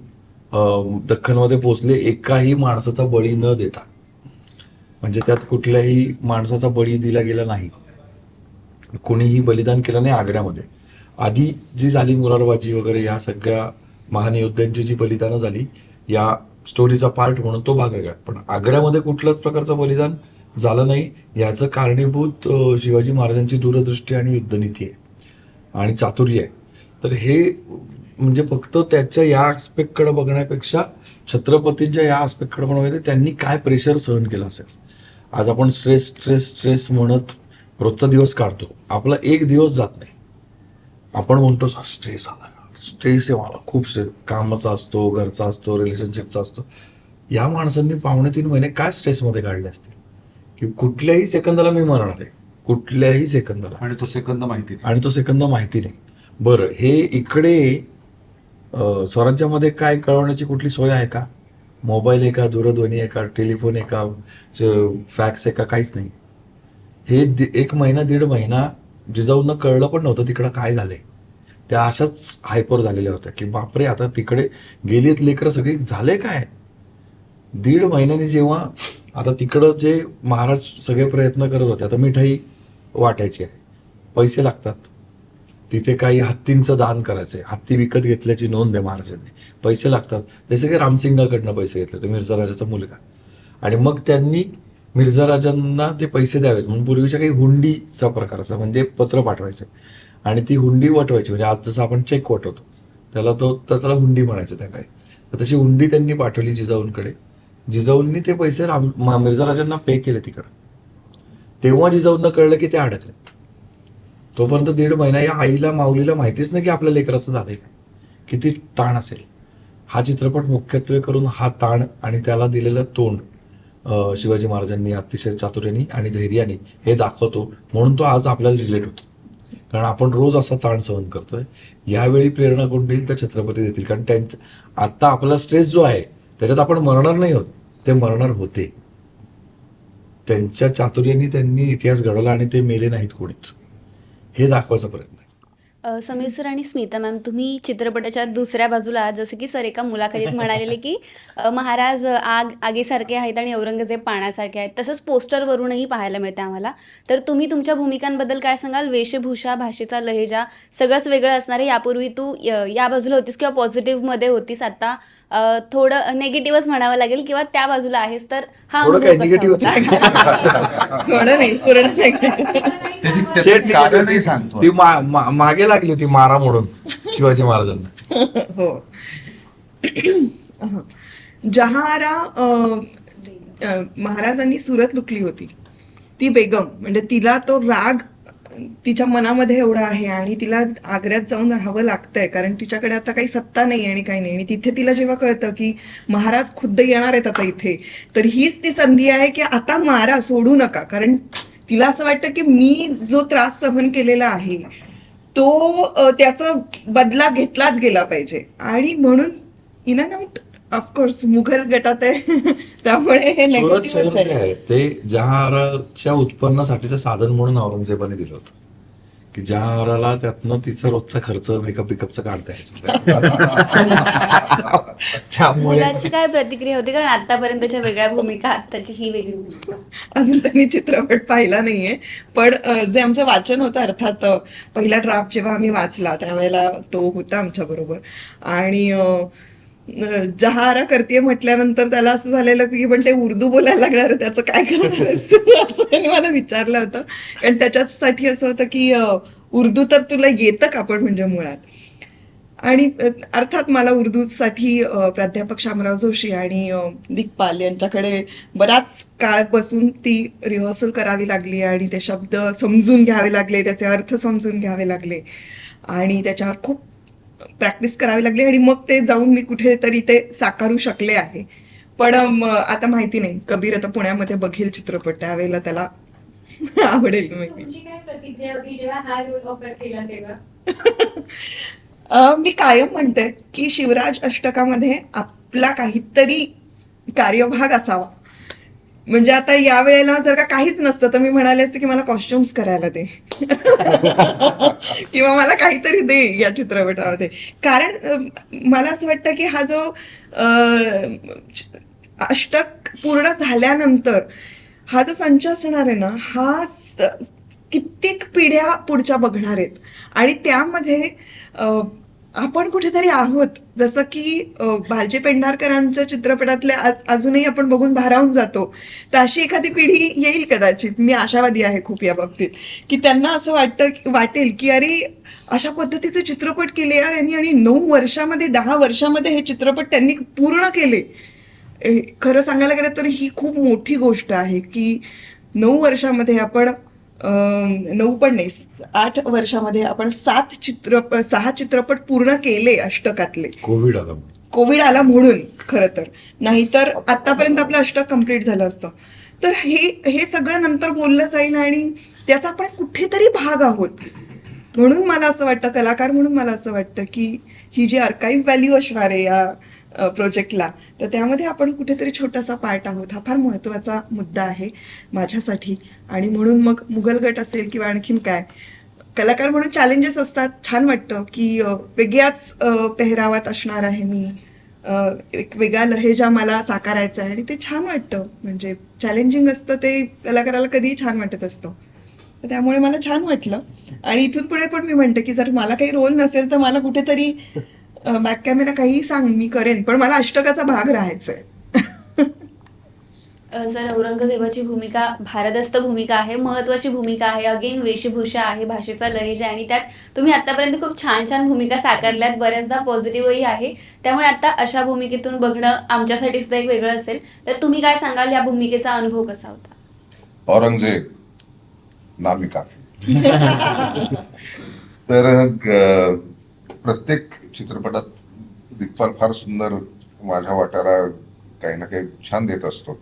दख्खनमध्ये पोहोचले एकाही माणसाचा बळी न देता. म्हणजे त्यात कुठल्याही माणसाचा बळी दिला गेला नाही, कोणीही बलिदान केलं नाही आग्र्यामध्ये. आधी जी झाली मुरारबाजी वगैरे या सगळ्या महान योद्ध्यांची जी बलिदानं झाली या स्टोरीचा पार्ट म्हणून तो भाग वेगळा, पण आग्र्यामध्ये कुठल्याच प्रकारचं बलिदान झालं नाही. याचं कारणीभूत शिवाजी महाराजांची दूरदृष्टी आणि युद्धनीती आहे आणि चातुर्य आहे. तर हे म्हणजे फक्त त्याच्या या आस्पेक्टकडे बघण्यापेक्षा छत्रपतींच्या या आस्पेक्टकडे बघण्यापेक्षा त्यांनी काय प्रेशर सहन केलं असेल. आज आपण स्ट्रेस स्ट्रेस स्ट्रेस म्हणत रोजचा दिवस काढतो, आपला एक दिवस जात नाही. आपण म्हणतो स्ट्रेस आला, स्ट्रेस आहे मला, खूप स्ट्रेस, कामाचा असतो, घरचा असतो, रिलेशनशिपचा असतो. या माणसांनी 2.5 महिने काय स्ट्रेसमध्ये काढले असतील की कुठल्याही सेकंदाला मी मरणार आहे, कुठल्याही सेकंदाला, आणि तो सेकंद माहिती नाही. बरं, हे इकडे स्वराज्यामध्ये काय कळवण्याची कुठली सोय आहे का? मोबाईल आहे का, दूरध्वनी आहे का, टेलिफोन आहे का, फॅक्स आहे का? काहीच नाही. हे 1 महिना 1.5 महिना जिजाऊंना कळलं पण नव्हतं तिकडं काय झालंय. त्या अशाच हायपर झालेल्या होत्या की बापरे, आता तिकडे गेलीत लेकरं सगळी, झाले काय. 1.5 महिन्याने जेव्हा आता तिकडं जे महाराज सगळे प्रयत्न करत होते, आता मिठाई वाटायची आहे, पैसे लागतात. तिथे काही हत्तींचं दान करायचंय, हत्ती विकत घेतल्याची नोंद आहे महाराजांनी, पैसे लागतात. ते सगळे रामसिंगाकडनं पैसे घेतले, ते मिर्झा राजाचा मुलगा. आणि मग त्यांनी मिर्झा राजांना ते पैसे द्यावेत म्हणून पूर्वीच्या काही हुंडीचा प्रकार असा, म्हणजे पत्र पाठवायचं आणि ती हुंडी वटवायची. म्हणजे आज जसं आपण चेक वटवतो त्याला हुंडी म्हणायचं त्या काही. तर तशी हुंडी त्यांनी पाठवली जिजाऊंकडे. जिजाऊंनी ते पैसे मिर्झा राजांना पे केले तिकडं. तेव्हा जिजाऊंना कळलं की ते अडकलेत. तोपर्यंत 1.5 महिना या आईला माऊलीला माहितीच नाही की आपल्या लेकराचं झालंय काय, किती ताण असेल. हा चित्रपट मुख्यत्वे करून हा ताण आणि त्याला दिलेलं तोंड शिवाजी महाराजांनी अतिशय चातुर्याने आणि धैर्याने हे दाखवतो, म्हणून तो आज आपल्याला रिलेट होतो. कारण आपण रोज असा ताण सहन करतोय. यावेळी प्रेरणा कोण देईल तर छत्रपती देतील. कारण त्यांच्या आता आपला स्ट्रेस जो आहे त्याच्यात आपण मरणार नाही होत, ते मरणार होते. त्यांच्या चातुर्याने त्यांनी इतिहास घडवला आणि ते मेले नाहीत कोणीच, हे दाखवायचा प्रयत्न आहे. समीर सर आणि स्मिता मॅम, तुम्ही चित्रपटाच्या दुसऱ्या बाजूला जसं की सर एका मुलाखतीत म्हणालेले की महाराज आगीसारखे आहेत आणि औरंगजेब पाण्यासारखे आहेत, तसंच पोस्टरवरूनही पाहायला मिळते आम्हाला. तर तुम्ही तुमच्या भूमिकांबद्दल काय सांगाल? वेशभूषा, भाषेचा लहेजा सगळंच वेगळं असणार आहे. यापूर्वी तू या बाजूला होतीस किंवा पॉझिटिव्हमध्ये होतीस, आता थोडं नेगेटिव्हच म्हणावं लागेल किंवा त्या बाजूला आहेस. तर हा थोडं अनुभव काय कसा निगेटिव्ह होता? थोडं नाही, पूर्ण negative. त्याचं कारणही सांगतो. ती मागे लागली होती मारा मोडून शिवाजी महाराजांना. हो. जहारा महाराजांनी सुरत लुटली होती. ती बेगम म्हणजे तिला तो राग तिच्या मनामध्ये एवढा आहे आणि तिला आग्र्यात जाऊन राहावं लागतंय कारण तिच्याकडे आता काही सत्ता नाही आणि काही नाही. आणि तिथे तिला जेव्हा कळतं की महाराज खुद्द येणार आहेत आता इथे, तर हीच ती संधी आहे की आता मारा, सोडू नका. कारण तिला असं वाटतं की मी जो त्रास सहन केलेला आहे तो त्याचा बदला घेतलाच गेला पाहिजे. आणि म्हणून in and out of course Mughal गटात आहे त्यामुळे हे सुरत negative शहर च जे आहे. आहे ते जहाराच्या उत्पन्नासाठीचं साधन म्हणून औरंगजेबाने दिलं होतं की जहाराला त्यातनं तिचा रोजचा खर्च मेकअपचा काढता यायचा. त्यामुळे मुलाची काय प्रतिक्रिया होती? कारण आतापर्यंतच्या वेगळ्या भूमिका, आत्ताची ही वेगळी भूमिका. अजून त्यांनी चित्रपट पाहिला नाहीये, पण जे आमचं वाचन होतं, अर्थात पहिला ड्राफ्ट जेव्हा आम्ही वाचला त्यावेळेला तो होता आमच्या बरोबर. आणि जहारा करते म्हटल्यानंतर त्याला असं झालेलं की पण ते उर्दू बोलायला लागणार, त्याचं काय करणार आहेस असं त्यांनी मला विचारलं होतं. कारण त्याच्यासाठी असं होतं की उर्दू तर तुला येतं का पण म्हणजे मुळात. आणि अर्थात मला उर्दूसाठी प्राध्यापक शामराव जोशी आणि दिग्पाल यांच्याकडे बराच काळ बसून ती रिहर्सल करावी लागली आणि ते शब्द समजून घ्यावे लागले, त्याचे अर्थ समजून घ्यावे लागले आणि त्याच्यावर खूप प्रॅक्टिस करावी लागली आणि मग ते जाऊन मी कुठेतरी ते साकारू शकले आहे. पण आता माहिती नाही, कबीर आता पुण्यामध्ये बघेल चित्रपट, त्यावेळेला त्याला आवडेल. तुमची काय प्रतिक्रिया होती जेव्हा हा रोल ऑफर केला तेव्हा? मी कायम म्हणते की शिवराज अष्टकामध्ये आपला काहीतरी कार्यभाग असावा. म्हणजे आता या वेळेला जर का काहीच नसतं तर मी म्हणाले असते की मला कॉस्ट्युम्स करायला दे किंवा मला काहीतरी दे या चित्रपटामध्ये. कारण मला असं वाटतं की हा जो अष्टक पूर्ण झाल्यानंतर हा जो संच असणार आहे ना, हा कित्येक पिढ्या पुढच्या बघणार आहेत आणि त्यामध्ये आपण कुठेतरी आहोत. जसं की भालजी पेंढारकरांच्या चित्रपटातल्या अजूनही आपण बघून भारावून जातो, तर अशी एखादी पिढी येईल कदाचित. मी आशावादी आहे खूप या बाबतीत, की त्यांना असं वाटेल की अरे अशा पद्धतीचे चित्रपट केले यार यांनी आणि 9 वर्षामध्ये 10 वर्षामध्ये हे चित्रपट त्यांनी पूर्ण केले. खरं सांगायला गेलं तर ही खूप मोठी गोष्ट आहे की 9 वर्षामध्ये आपण 9 पण नाही 8 वर्षामध्ये आपण 6 चित्रपट पूर्ण केले अष्टकातले. कोविड आला म्हणून खरं तर, नाहीतर आतापर्यंत आपलं अष्टक कम्प्लीट झालं असतं. तर हे सगळं नंतर बोललं जाईल आणि त्याचा आपण कुठेतरी भाग आहोत. म्हणून मला असं वाटतं, कलाकार म्हणून मला असं वाटतं की ही जी आर्काईव्ह व्हॅल्यू असणार आहे या प्रोजेक्टला, तर त्यामध्ये आपण कुठेतरी छोटासा पार्ट आहोत. हा फार महत्त्वाचा मुद्दा आहे माझ्यासाठी. आणि म्हणून मग मुघलगट असेल किंवा आणखीन काय, कलाकार म्हणून चॅलेंजेस असतात. छान वाटतं की वेगळ्याच पेहरावात असणार आहे मी, एक वेगळा लहेजा मला साकारायचा आहे आणि ते छान वाटतं. म्हणजे चॅलेंजिंग असतं ते कलाकाराला कधीही छान वाटत असतं. तर त्यामुळे मला छान वाटलं. आणि इथून पुढे पण मी म्हणते की जर मला काही रोल नसेल तर मला कुठेतरी बॅक कॅमेरा काहीही सांग मी करेन, पण मला अष्टकाचा भाग राहायचा आहे. सर, औरंगजेबाची भूमिका भारदस्त भूमिका आहे, महत्त्वाची भूमिका आहे. अगेन वेशभूषा आहे, भाषेचा लहेजा आणि त्यात तुम्ही आतापर्यंत खूप छान छान भूमिका साकारल्यात, बऱ्याचदा पॉझिटिव्हही आहे. त्यामुळे आता अशा भूमिकेतून बघणं आमच्यासाठी सुद्धा एक वेगळं असेल. तर तुम्ही काय सांगाल, या भूमिकेचा अनुभव कसा होता? औरंगजेब नामी काफी. तर प्रत्येक चित्रपटात दिग्पाल फार सुंदर माझ्या वाट्याला काही ना काही छान देत असतो.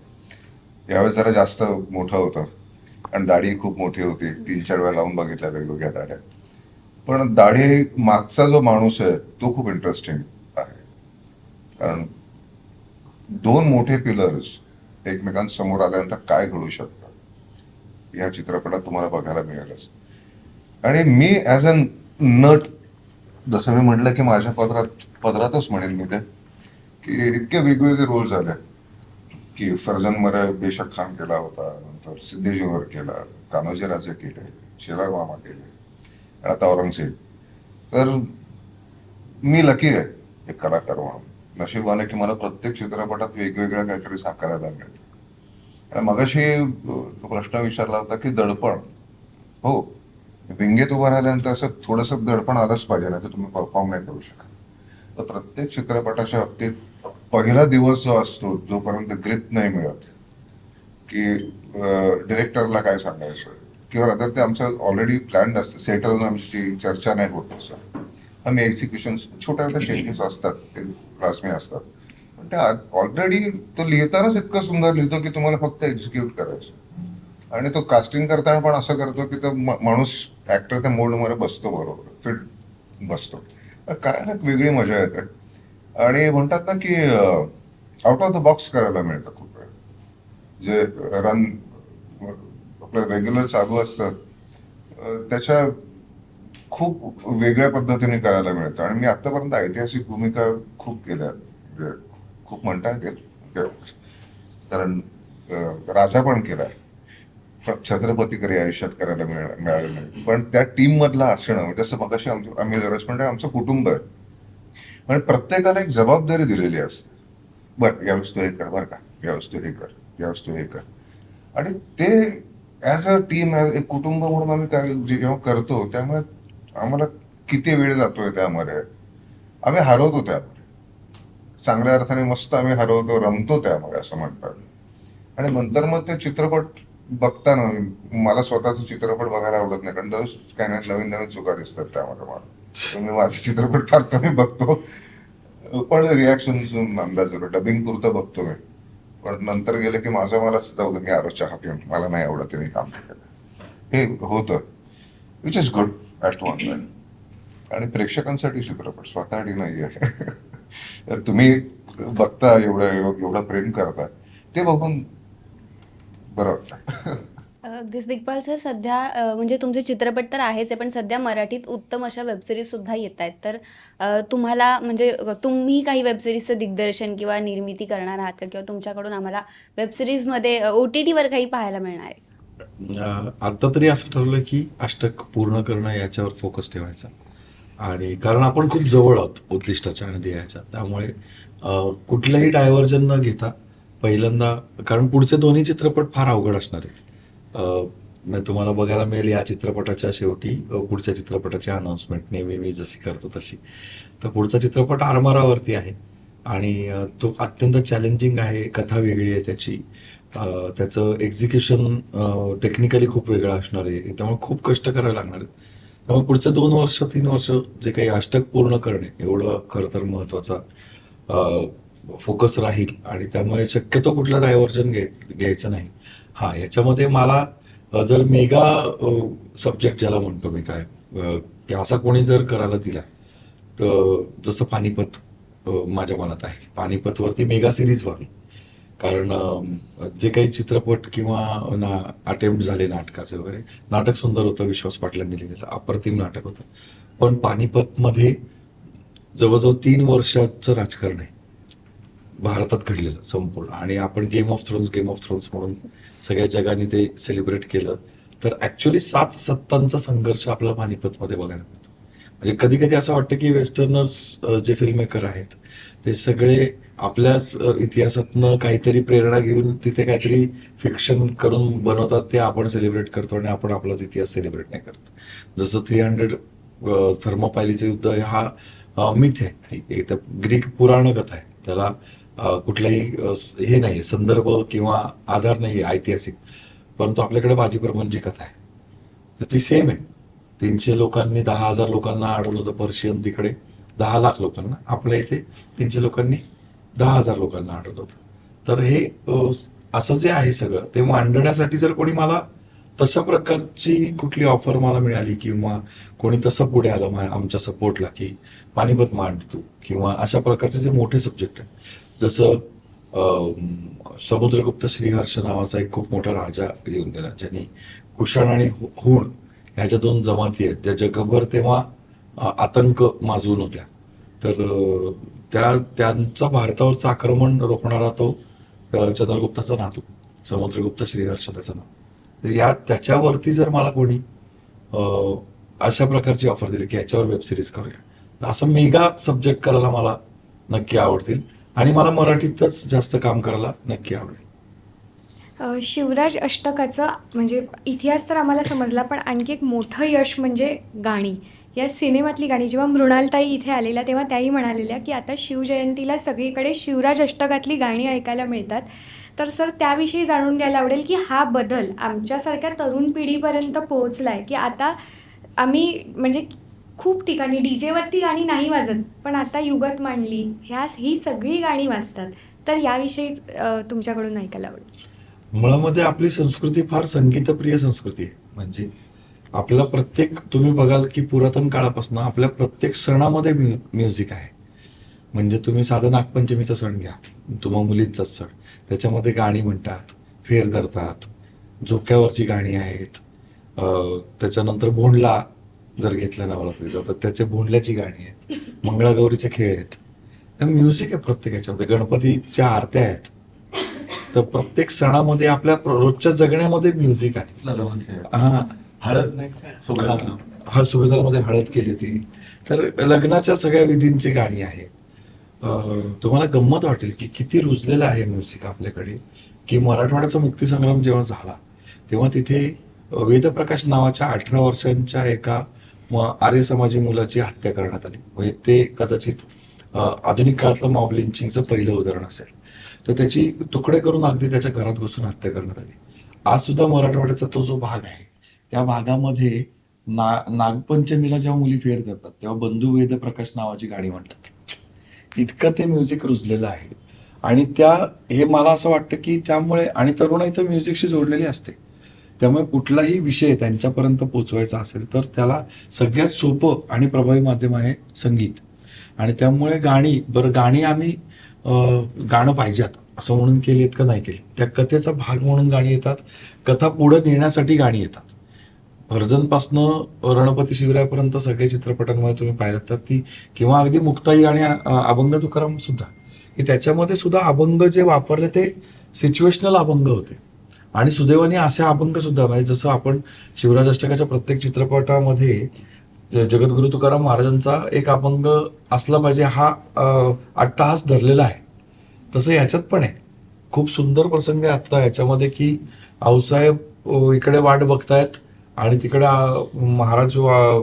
यावेळेस जरा जास्त मोठं होतं आणि दाढी खूप मोठी होती. 3-4 वेळा लावून बघितल्या वेगवेगळ्या दाढ्या. पण दाढी मागचा जो माणूस आहे तो खूप इंटरेस्टिंग आहे. कारण 2 मोठे पिलर्स एकमेकांसमोर आल्यानंतर काय घडू शकतं या चित्रपटात तुम्हाला बघायला मिळेलच. आणि मी ॲज अ नट, जसं मी म्हटलं की माझ्या पदरातच म्हणेन मी ते, की इतके वेगवेगळे रोल झाले की फर्जनमध्ये बेशक खान केला होता, नंतर सिद्धेश्वर केला, कान्होजी राजे केले, शेलार मामा केले, आणि आता औरंगजेब. तर मी लकी आहे एक कलाकार म्हणून. नशिबाने की मला प्रत्येक चित्रपटात वेगवेगळं काहीतरी साकारायला मिळतं. आणि मगाशी प्रश्न विचारला होता की दडपण. हो, विंगेत उभं राहिल्यानंतर असं थोडंसं दडपण आलंच पाहिजे, नाही तर तुम्ही परफॉर्म नाही करू शकत. तर प्रत्येक चित्रपटाच्या बाबतीत पहिला दिवस जो असतो, जोपर्यंत ग्रिप नाही मिळत की डिरेक्टरला काय सांगायचं किंवा आता ते आमचं ऑलरेडी प्लॅन्ड असतं, सेट होऊन आमची चर्चा नाही होत. असं आम्ही एक्झिक्युशन छोट्या छोट्या चेंजेस असतात, ते लाजमी असतात, पण त्या ऑलरेडी तो लिहितानाच इतकं सुंदर लिहितो की तुम्हाला फक्त एक्झिक्यूट करायचं. आणि तो कास्टिंग करताना पण असं करतो की तो माणूस ऍक्टर त्या मोडमध्ये बसतो, बरोबर फिट बसतो. काय एक वेगळी मजा येते. आणि म्हणतात ना की आउट ऑफ द बॉक्स करायला मिळतं खूप वेळ. जे रन आपलं रेग्युलर चालू असतं त्याच्या खूप वेगळ्या पद्धतीने करायला मिळतं. आणि मी आतापर्यंत ऐतिहासिक भूमिका खूप केल्या, म्हणजे खूप म्हणता येते, कारण राजा पण केला, छत्रपती कधी आयुष्यात करायला मिळालं नाही. पण त्या टीम मधला असणं, जसं मगाशी आम्ही जरा म्हणजे आमचं कुटुंब आहे, पण प्रत्येकाला एक जबाबदारी दिलेली असते. बरं, यावेळेस तू हे कर, बरं का, यावेळेस तू हे कर, यावेळेस तू हे कर. आणि ते ॲज अ टीम, एक कुटुंब म्हणून आम्ही जेव्हा करतो, त्यामुळे आम्हाला किती वेळ जातोय त्यामध्ये, आम्ही हरवतो त्यामध्ये, चांगल्या अर्थाने मस्त आम्ही हरवतो, रमतो त्यामध्ये असं म्हणतात. आणि नंतर मग ते चित्रपट बघताना मला स्वतःचा चित्रपट बघायला आवडत नाही, कारण दररोज काही नाही नवीन नवीन चुका दिसतात त्यामध्ये मला. मी माझे चित्रपट फार कमी बघतो, पण रिॲक्शन अंदाज डबिंग पुरतं बघतो मी. पण नंतर गेलं की मला जाऊ दे, मी आरो चहा पिऊन, मला नाही आवडत मी काम केलं, हे होतं, which is good at one time. आणि प्रेक्षकांसाठी चित्रपट स्वतःसाठी नाही आहे. तर तुम्ही बघता, एवढं प्रेम करता, ते बघून बरं वाटतं. अगदीच दिग्पाल सर, सध्या म्हणजे तुमचे चित्रपट तर आहेच आहे, पण सध्या मराठीत उत्तम अशा वेबसिरीजसुद्धा येत आहेत. तर तुम्हाला म्हणजे तुम्ही काही वेबसिरीजचं दिग्दर्शन किंवा निर्मिती करणार आहात का? किंवा तुमच्याकडून आम्हाला वेबसिरीजमध्ये OTTवर काही पाहायला मिळणार आहे? आता तरी असं ठरवलं की अष्टक पूर्ण करणं याच्यावर फोकस ठेवायचा. आणि कारण आपण खूप जवळ आहोत उद्दिष्टाच्या आणि ध्येयाच्या, त्यामुळे कुठलंही डायव्हर्जन न घेता पहिल्यांदा, कारण पुढचे दोन्ही चित्रपट फार अवघड असणार आहेत. म्हणजे तुम्हाला बघायला मिळेल या चित्रपटाच्या शेवटी पुढच्या चित्रपटाची अनाउन्समेंट नेहमी मी जशी करतो तशी. तर पुढचा चित्रपट आरमारावरती आहे आणि तो अत्यंत चॅलेंजिंग आहे. कथा वेगळी आहे त्याची, त्याचं एक्झिक्युशन टेक्निकली खूप वेगळं असणार आहे, त्यामुळे खूप कष्ट करावे लागणार आहेत. त्यामुळे पुढचे 2 वर्ष 3 वर्ष जे काही अष्टक पूर्ण करणे एवढं खरं तर महत्त्वाचा फोकस राहील. आणि त्यामुळे शक्यतो कुठलं डायव्हर्जन घ्यायचं नाही. हां, याच्यामध्ये मला जर मेगा सब्जेक्ट ज्याला म्हणतो मी काय, की असा कोणी जर करायला दिला, तर जसं पानिपत माझ्या मनात आहे, पानिपतवरती मेगा सिरीज व्हावी. कारण जे काही चित्रपट किंवा अटेम्प्ट झाले नाटकाचे वगैरे, नाटक सुंदर होतं, विश्वास पाटलांनी लिहिलेलं अप्रतिम नाटक होतं. पण पानिपतमध्ये जवळजवळ 3 वर्षाचं राजकारण आहे भारतात घडलेलं संपूर्ण. आणि आपण गेम ऑफ थ्रोन्स म्हणून सगळ्या जगाने ते सेलिब्रेट केलं. तर ऍक्च्युली 7 सत्तांचा संघर्ष आपल्याला पानिपतमध्ये बघायला मिळतो. म्हणजे कधी कधी असं वाटतं की वेस्टर्नर्स जे फिल्म मेकर आहेत ते सगळे आपल्याच इतिहासातनं काहीतरी प्रेरणा घेऊन तिथे काहीतरी फिक्शन करून बनवतात, ते आपण सेलिब्रेट करतो आणि आपण आपलाच इतिहास सेलिब्रेट नाही करत. जसं 300 थर्मोपायलीचं युद्ध हा मिथ आहे, एक तर ग्रीक पुराण कथा आहे, त्याला कुठलाही हे नाही, संदर्भ किंवा आधार नाही आहे ऐतिहासिक. परंतु आपल्याकडे बाजीप्रभूंची कथा आहे, तर ती सेम आहे. 300 लोकांनी 10,000 लोकांना अडवलं होतं पर्शियन, तिकडे 10 लाख लोकांना, आपल्या इथे 300 लोकांनी 10,000 लोकांना अडवलं होतं. तर हे असं जे आहे सगळं ते मांडण्यासाठी जर कोणी मला तशा प्रकारची कुठली ऑफर मला मिळाली किंवा कोणी तसं पुढे आलं आमच्या सपोर्टला की पानिपत मांड तू, किंवा अशा प्रकारचे जे मोठे सब्जेक्ट आहे, जसं समुद्रगुप्त श्रीहर्ष नावाचा एक खूप मोठा राजा येऊन गेला, ज्यांनी कुषाण आणि हुण ह्याच्या 2 जमाती आहेत ज्या जगभर तेव्हा आतंक माजवून होत्या. तर त्यांचा भारतावरचं आक्रमण रोखणारा तो चंद्रगुप्ताचा नातू समुद्रगुप्त श्रीहर्ष त्याचं नाव. तर त्याच्यावरती जर मला कोणी अशा प्रकारची ऑफर दिली की याच्यावर वेब सिरीज करूया, तर असं मेगा सब्जेक्ट करायला मला नक्की आवडतील आणि मला मराठीतच जास्त काम करायला नक्की आवडेल. शिवराज अष्टकाचा म्हणजे इतिहास तर आम्हाला समजला, पण आणखी एक मोठं यश म्हणजे गाणी. या सिनेमातली गाणी, जेव्हा मृणालताई इथे आलेल्या तेव्हा त्याही म्हणालेल्या की आता शिवजयंतीला सगळीकडे शिवराज अष्टकातली गाणी ऐकायला मिळतात. तर सर, त्याविषयी जाणून घ्यायला आवडेल की हा बदल आमच्यासारख्या तरुण पिढीपर्यंत पोहोचला आहे की आता आम्ही म्हणजे खूप ठिकाणी डीजेवरती गाणी नाही वाजत, पण आता युगत मांडली ही सगळी गाणी वाजतात. तर याविषयी तुमच्याकडून ऐकायला आवडेल. मुळामध्ये आपली संस्कृती फार संगीतप्रिय संस्कृती आहे. म्हणजे आपला प्रत्येक, तुम्ही बघाल की पुरातन काळापासून आपल्या प्रत्येक सणामध्ये म्युझिक आहे. म्हणजे तुम्ही साधं नागपंचमीचा सण घ्या, तुम्हा मुलींचाच सण, त्याच्यामध्ये गाणी म्हणतात, फेर धरतात, झोक्यावरची गाणी आहेत. त्याच्यानंतर भोंडला जर घेतला नवरात्रीचा तर त्याचे भोंडल्याची गाणी आहेत, मंगळागौरीचे खेळ आहेत. तर म्युझिक आहे प्रत्येक याच्यामध्ये. गणपतीच्या आरत्या आहेत. तर प्रत्येक सणामध्ये आपल्या रोजच्या जगण्यामध्ये म्युझिक आहे. हा, हळद सुभेदारमध्ये हळद केली होती, तर लग्नाच्या सगळ्या विधींची गाणी आहेत. तुम्हाला गंमत वाटेल की किती रुजलेलं आहे म्युझिक आपल्याकडे. की मराठवाड्याचा मुक्तीसंग्राम जेव्हा झाला तेव्हा तिथे वेदप्रकाश नावाच्या 18 वर्षांच्या एका आर्य समाजी मुलाची हत्या करण्यात आली. म्हणजे ते कदाचित आधुनिक काळातलं मॉब लिंचिंगचं पहिलं उदाहरण असेल. तर त्याची तुकडे करून अगदी त्याच्या घरात घुसून हत्या करण्यात आली. आज सुद्धा मराठवाड्याचा तो जो भाग आहे त्या भागामध्ये नागपंचमीला जेव्हा मुली फेर करतात तेव्हा बंधू वेदप्रकाश नावाची गाणी म्हणतात. इतकं ते म्युझिक रुजलेलं आहे. आणि हे मला असं वाटतं की त्यामुळे, आणि तरुणाई तर म्युझिकशी जोडलेली असते, त्यामुळे कुठलाही विषय त्यांच्यापर्यंत पोचवायचा असेल तर त्याला सगळ्यात सोपं आणि प्रभावी माध्यम आहे संगीत. आणि त्यामुळे गाणी आम्ही गाणं पाहिजेत. असं म्हणून केली आहेत का नाही केली, त्या कथेचा भाग म्हणून गाणी येतात, कथा पुढे नेण्यासाठी गाणी येतात. भर्जनपासनं रणपती शिवरायापर्यंत सगळे चित्रपटांमध्ये तुम्ही पाहिलं तर ती, किंवा अगदी मुक्ताई आणि अभंग तुकाराम सुद्धा, की त्याच्यामध्ये सुद्धा अभंग जे वापरले ते सिच्युएशनल अभंग होते. आणि सुदैवाने असे अभंग सुद्धा, म्हणजे जसं आपण शिवराज अष्टकाच्या प्रत्येक चित्रपटामध्ये जगद्गुरु तुकाराम महाराजांचा एक अभंग असला पाहिजे हा अट्टहास धरलेला आहे, तसं याच्यात पण आहे. खूप सुंदर प्रसंग आहे आत्ता याच्यामध्ये की आऊसाहेब इकडे वाट बघतायत आणि तिकडे महाराज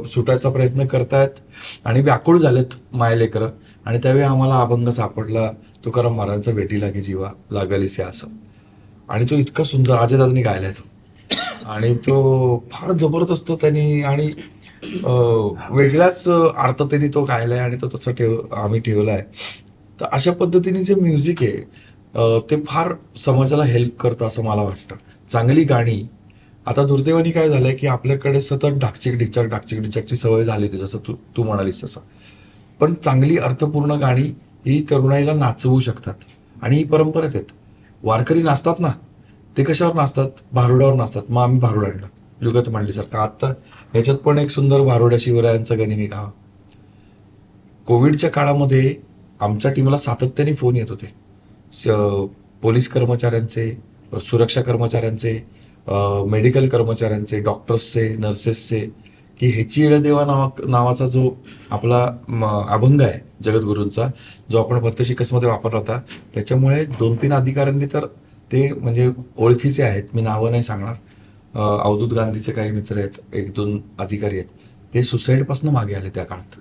सुटायचा प्रयत्न करतायत आणि व्याकुळ झालेत मायलेकरं, आणि त्यावेळी आम्हाला अभंग सापडला तुकाराम महाराजांचा भेटी लागे जीवा लागलीसे असं. आणि तो इतका सुंदर अजयदादांनी गायलाय तो, आणि तो फार जबरदस्त त्यांनी आणि वेगळ्याच अर्थतेने तो गायलाय आणि तो तसं आम्ही ठेवलाय. तर अशा पद्धतीने जे म्युझिक आहे ते फार समाजाला हेल्प करतं असं मला वाटतं. चांगली गाणी, आता दुर्दैवाने काय झालंय की आपल्याकडे सतत ढाकचिक डिचकची सवय झाली होती, जसं तू म्हणालीस तसं. पण चांगली अर्थपूर्ण गाणी ही तरुणाईला नाचवू शकतात, आणि ही परंपरेत आहेत. वारकरी नाचतात ना, ते कशावर नाचतात? भारुडावर नाचतात. मग आम्ही भारुड आणलं, युगत मांडलीसारखं. आता ह्याच्यात पण एक सुंदर भारुड्या शिवरायांचा गनिमी गावा. कोविडच्या काळामध्ये आमच्या टीमला सातत्याने फोन येत होते, पोलीस कर्मचाऱ्यांचे, सुरक्षा कर्मचाऱ्यांचे, मेडिकल कर्मचाऱ्यांचे, डॉक्टर्सचे, नर्सेसचे, की ह्याची इळदेवा नावाचा जो आपला अभंग आहे जगद्गुरूंचा, जो आपण फत्तशिकसमध्ये वापरला होता, त्याच्यामुळे 2-3 अधिकाऱ्यांनी तर ते म्हणजे ओळखीचे आहेत, मी नावं नाही सांगणार, अवधूत गांधीचे काही मित्र आहेत, 1-2 अधिकारी आहेत, ते सुसाईडपासून मागे आले त्या काळात.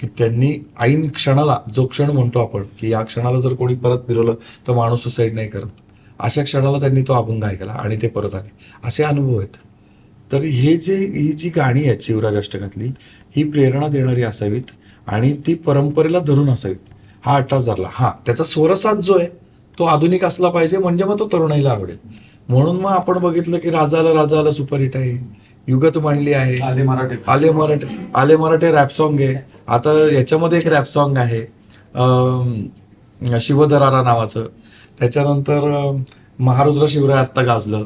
की त्यांनी ऐन क्षणाला, जो क्षण म्हणतो आपण की या क्षणाला जर कोणी परत फिरवलं तर माणूस सुसाईड नाही करत, अशा क्षणाला त्यांनी तो अभंग ऐकला आणि ते परत आले. असे अनुभव आहेत. तर ही जी गाणी आहेत शिवराज अष्टकातली, ही प्रेरणा देणारी असावीत आणि ती परंपरेला धरून असावीत. हा अट्टास धरला, हा त्याचा स्वरसाज जो आहे तो आधुनिक असला पाहिजे, म्हणजे मग तो तरुणाईला आवडेल. म्हणून मग आपण बघितलं की राजाला सुपरहिट आहे, युगत मांडली आहे, आले मराठे रॅप सॉन्ग आहे. आता याच्यामध्ये एक रॅप सॉन्ग आहे शिवदरारा नावाचं. त्याच्यानंतर महारुद्र शिवराय आत्ता गाजलं,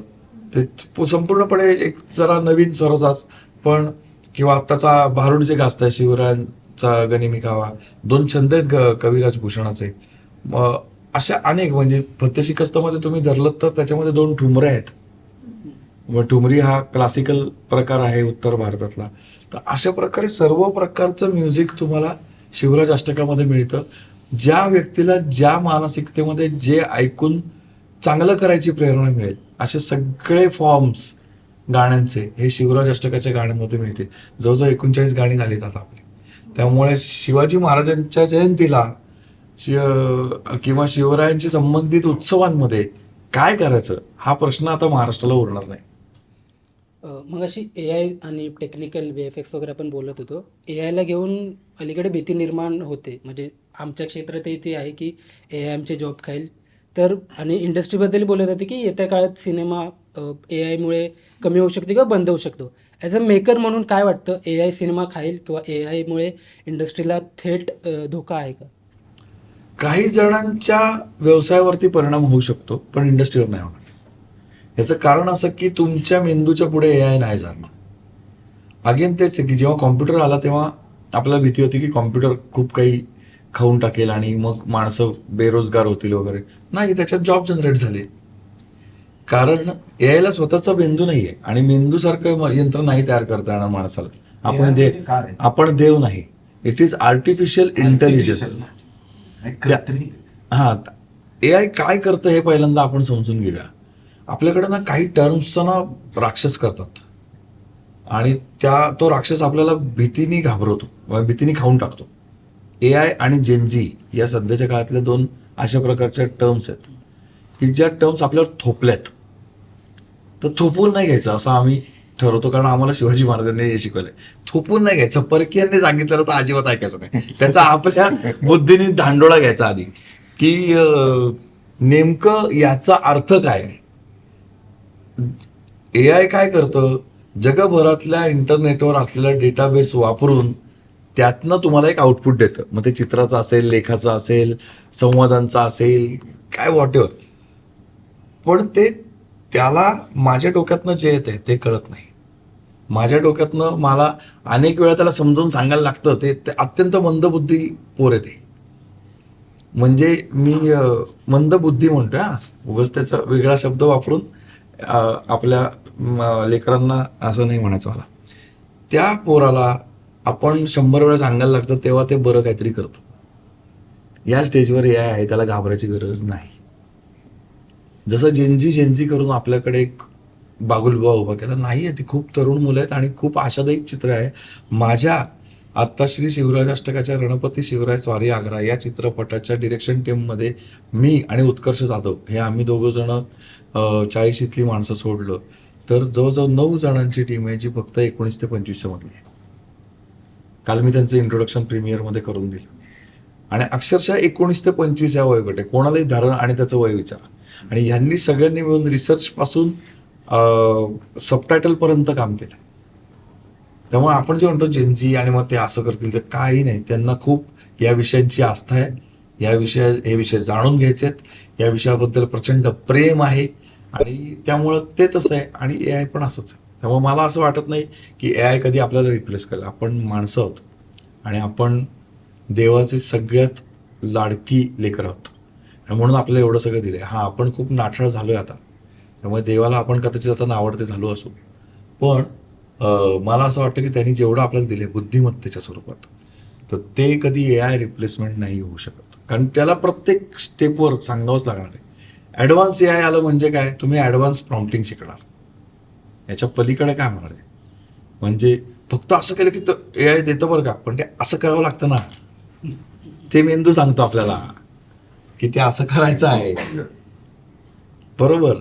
ते संपूर्णपणे एक जरा नवीन स्वरसाज. पण किंवा आत्ताचा भारुड जे गाजतंय शिवरायांचा गनिमी कावा, 2 छंद आहेत कविराज भूषणाचे. अशा अनेक, म्हणजे फत्तशिकस्तमध्ये तुम्ही धरलं तर त्याच्यामध्ये 2 ठुमरे आहेत. मग ठुमरी हा क्लासिकल प्रकार आहे उत्तर भारतातला. तर अशा प्रकारे सर्व प्रकारचं म्युझिक तुम्हाला शिवराज अष्टकामध्ये मिळतं. ज्या व्यक्तीला ज्या मानसिकतेमध्ये जे ऐकून चांगलं करायची प्रेरणा मिळेल, असे सगळे फॉर्म्स गाण्यांचे हे शिवराज अष्टकाच्या गाण्यांमध्ये मिळतील. जवळजवळ 39 गाणी झालीत आता आपली. त्यामुळे शिवाजी महाराजांच्या जयंतीला किंवा शिवरायांशी संबंधित उत्सवांमध्ये काय करायचं हा प्रश्न आता महाराष्ट्राला उरणार नाही. मग अशी AI आणि टेक्निकल VFX वगैरे आपण बोलत होतो. AIला घेऊन अलीकडे भीती निर्माण होते, म्हणजे आमच्या क्षेत्रातही ती आहे की AI आमचे जॉब खाईल. तर आणि इंडस्ट्रीबद्दल बोलत होते की येत्या काळात सिनेमा AIमुळे कमी होऊ शकते किंवा बंद होऊ शकतो. ॲज अ मेकर म्हणून काय वाटतं, AI सिनेमा खाईल किंवा AIमुळे इंडस्ट्रीला थेट धोका आहे का? काही जणांच्या व्यवसायावरती परिणाम होऊ शकतो, पण इंडस्ट्रीवर नाही होणार. याचं कारण असं की तुमच्या मेंदूच्या पुढे AI नाही जात. अगेन तेच आहे की जेव्हा कॉम्प्युटर आला तेव्हा आपल्याला भीती होती की कॉम्प्युटर खूप काही खाऊन टाकेल आणि मग माणसं बेरोजगार होतील वगैरे. नाही, त्याच्यात जॉब जनरेट झाले. कारण AIला स्वतःचा मेंदू नाहीये आणि मेंदूसारखं यंत्र नाही तयार करता येणार माणसाला. आपण देव नाही. It is artificial intelligence. हा, AI काय करतं हे पहिल्यांदा आपण समजून घेऊया. आपल्याकडे ना काही टर्म्सचा ना राक्षस करतात आणि तो राक्षस आपल्याला भीतीने घाबरवतो, भीतीने खाऊन टाकतो. AI आणि जेनझी या सध्याच्या काळातल्या 2 अशा प्रकारच्या टर्म्स आहेत की ज्या टर्म्स आपल्यावर थोपल्यात. तर थोपून नाही घ्यायचं असं आम्ही ठरवतो, कारण आम्हाला शिवाजी महाराजांनी हे शिकवलंय. थोपून नाही घ्यायचं, परकीयांनी सांगितलं तर अजिबात ऐकायचं नाही. त्याचा आपल्या बुद्धीने धांडोळा घ्यायचा आधी की नेमकं याचा अर्थ काय आहे. AI काय करतं, जगभरातल्या इंटरनेटवर असलेला डेटाबेस वापरून त्यातनं तुम्हाला एक आउटपुट देतं. मग ते चित्राचं असेल, लेखाचं असेल, संवादांचं असेल, काय वॉटेवर, पण ते त्याला माझ्या डोक्यातनं जे येते ते कळत नाही. माझ्या डोक्यातनं मला अनेक वेळा त्याला समजावून सांगायला लागतं. ते अत्यंत मंदबुद्धी पोर आहे ते. म्हणजे मी मंदबुद्धी म्हणतोय, हा उगाच त्याचा वेगळा शब्द वापरून आपल्या लेकरांना असं नाही म्हणायचं मला. त्या पोराला आपण 100 वेळा सांगायला लागतं तेव्हा ते बरं काहीतरी करतं. या स्टेजवर हे आहे, त्याला घाबरायची गरज नाही. जसं जेनजी करून आपल्याकडे एक बागुलबुवा उभा केला नाहीये, ती खूप तरुण मुलं आहेत आणि खूप आशादायक चित्र आहे. माझ्या आत्ता श्री शिवराज अष्टकाच्या रणपती शिवराय स्वारी आग्रा या चित्रपटाच्या डिरेक्शन टीममध्ये मी आणि उत्कर्ष जाधव हे आम्ही दोघं जण 40शीतली माणसं सोडलं तर जवळजवळ 9 जणांची टीम आहे जी फक्त 19 ते 25 मधली आहे. काल मी त्यांचं इंट्रोडक्शन प्रीमियरमध्ये करून दिलं आणि अक्षरशः 19 ते 25 या वयोगट आहे. कोणालाही धरण आणि त्याचं वय विचारा. आणि ह्यांनी सगळ्यांनी मिळून रिसर्च पासून सबटायटल पर्यंत काम केलं. त्यामुळे आपण जे म्हणतो जेनजी आणि मग ते असं करतील तर काही नाही. त्यांना खूप या विषयांची आस्था आहे. हे विषय जाणून घ्यायचे आहेत. या विषयाबद्दल प्रचंड प्रेम आहे आणि त्यामुळं ते तसं आहे. आणि AI पण असंच आहे. त्यामुळे मला असं वाटत नाही की AI कधी आपल्याला रिप्लेस करेल. आपण माणसं आहोत आणि आपण देवाची सगळ्यात लाडकी लेकरं आहोत आणि म्हणून आपल्याला एवढं सगळं दिलंय. हा आपण खूप नाठाळ झालोय आता, त्यामुळे देवाला आपण कदाचित आता नावडते झालो असू, पण मला असं वाटतं की त्यांनी जेवढं आपल्याला दिले बुद्धिमत्तेच्या स्वरूपात तर ते कधी AI रिप्लेसमेंट नाही होऊ शकत. कारण त्याला प्रत्येक स्टेपवर सांगावंच लागणार आहे. ॲडव्हान्स AI आलं म्हणजे काय, तुम्ही ॲडव्हान्स प्रॉम्प्टिंग शिकणार. याच्या पलीकडे काय होणार आहे, म्हणजे फक्त असं केलं की AI देतं बरं का, पण ते असं करावं लागतं ना. ते मेंदू सांगतो आपल्याला की ते असं करायचं आहे, बरोबर.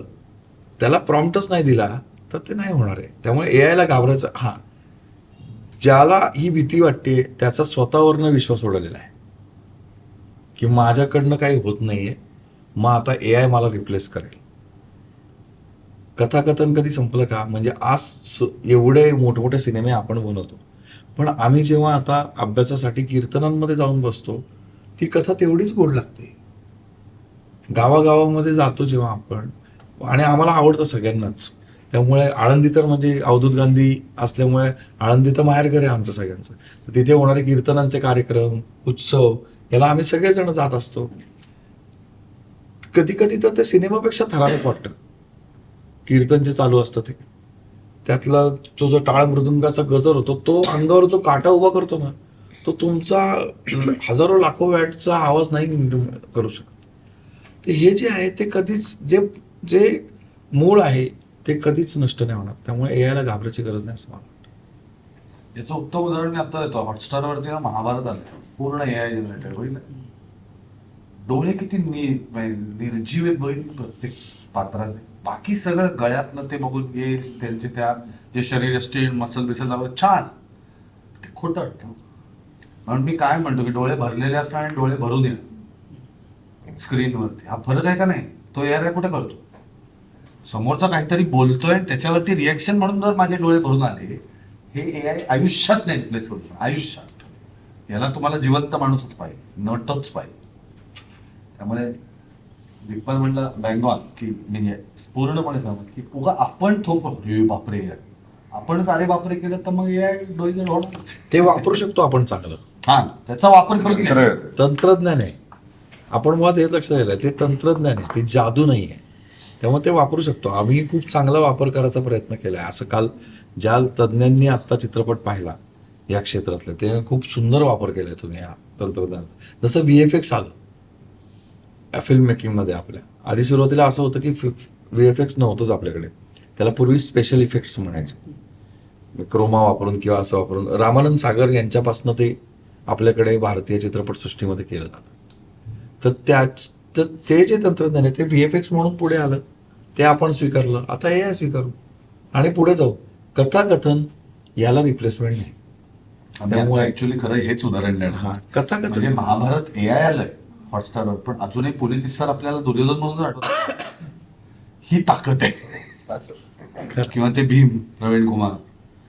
त्याला प्रॉम्प्टच नाही दिला तर ते नाही होणार आहे. त्यामुळे AIला घाबरायचं. हां, ज्याला ही भीती वाटते त्याचा स्वतःवरनं विश्वास उडालेला आहे की माझ्याकडनं काही होत नाहीये, मग आता AI मला रिप्लेस करेल. कथाकथन कधी संपलं का, म्हणजे आज एवढे मोठमोठे सिनेमे आपण बनवतो, पण आम्ही जेव्हा आता अभ्यासासाठी कीर्तनांमध्ये जाऊन बसतो ती कथा तेवढीच गोड लागते. गावागावामध्ये जातो जेव्हा आपण, आणि आम्हाला आवडतं सगळ्यांनाच. त्यामुळे आळंदी तर म्हणजे अवधूत गांधी असल्यामुळे आळंदी तर माहेरघर आहे आमचं सगळ्यांचं. तर तिथे होणारे कीर्तनांचे कार्यक्रम, उत्सव याला आम्ही सगळेजण जात असतो. कधी कधी तर ते सिनेमापेक्षा थरारक वाटतं. कीर्तन जे चालू असतं ते, त्यातला तो जो टाळ मृदुंगाचा गजर होतो तो अंगावर जो काटा उभा करतो ना, तो तुमचा हजारो लाखो वॅटचा आवाज नाही करू शकत. ते हे जे आहे ते कधीच जे मूळ आहे ते कधीच नष्ट नाही होणार. त्यामुळे AIला घाबरायची गरज नाही असं मला वाटतं. याचं उत्तम उदाहरण मी आता देतो. हॉटस्टारवरती ना महाभारत आलं, पूर्ण AI जनरेटेड. बघितलं, डोळे किती निर्जीव आहेत बघितलं प्रत्येक पात्राचे. बाकी सगळं गळ्यातलं ते बघून त्यांचे त्या जे शरीर स्टेन मसल बिसल लावलं छान, ते खोटं वाटतं. म्हणून मी काय म्हणतो की डोळे भरलेले असतात आणि डोळे भरून येणं स्क्रीनवरती, हा फरक आहे का नाही? तो AI कुठे कळतो? समोरचा काहीतरी बोलतोय आणि त्याच्यावरती रिॲक्शन म्हणून जर माझे डोळे भरून आले, हे AI आयुष्यात नाही रिप्लेस करू शकत. आयुष्यात याला तुम्हाला जिवंत माणूसच पाहिजे, नटच पाहिजे. त्यामुळे दिग्पाल म्हणला बँगॉन की मी पूर्णपणे सांगत की उगा आपण बापरे आपणच अरे बापरे केलं तर मग AI डोईजण होणार. ते वापरू शकतो आपण चांगलं. हा, त्याचा वापर करून घ्या. तंत्रज्ञान आहे. आपण मुळात हे लक्षात दिलं, ते तंत्रज्ञान आहे, ते जादू नाही आहे. त्यामुळे ते वापरू शकतो. आम्ही खूप चांगला वापर करायचा प्रयत्न केला आहे. असं काल ज्या तज्ज्ञांनी आत्ता चित्रपट पाहिला या क्षेत्रातले, ते खूप सुंदर वापर केला आहे तुम्ही या तंत्रज्ञानाचा. जसं VFX आलं फिल्म मेकिंगमध्ये आपल्या. आधी सुरुवातीला असं होतं की VFX नव्हतंच आपल्याकडे, त्याला पूर्वी स्पेशल इफेक्ट्स म्हणायचे, क्रोमा वापरून किंवा असं वापरून. रामानंद सागर यांच्यापासून ते आपल्याकडे भारतीय चित्रपटसृष्टीमध्ये केलं जातं. तर ते जे तंत्रज्ञान आहे ते VFX म्हणून पुढे आलं, ते आपण स्वीकारलं. आता AI स्वीकारू आणि पुढे जाऊ. कथाकथन याला रिप्लेसमेंट नाही. त्यामुळे ऍक्च्युली खरं हेच उदाहरण देणार. हा, कथाकथन म्हणजे महाभारत AI आलंय हॉटस्टारवर, पण अजूनही पोलीस सर आपल्याला दुर्योधन म्हणून आठवत. ही ताकद आहे. किंवा ते भीम, प्रवीण कुमार,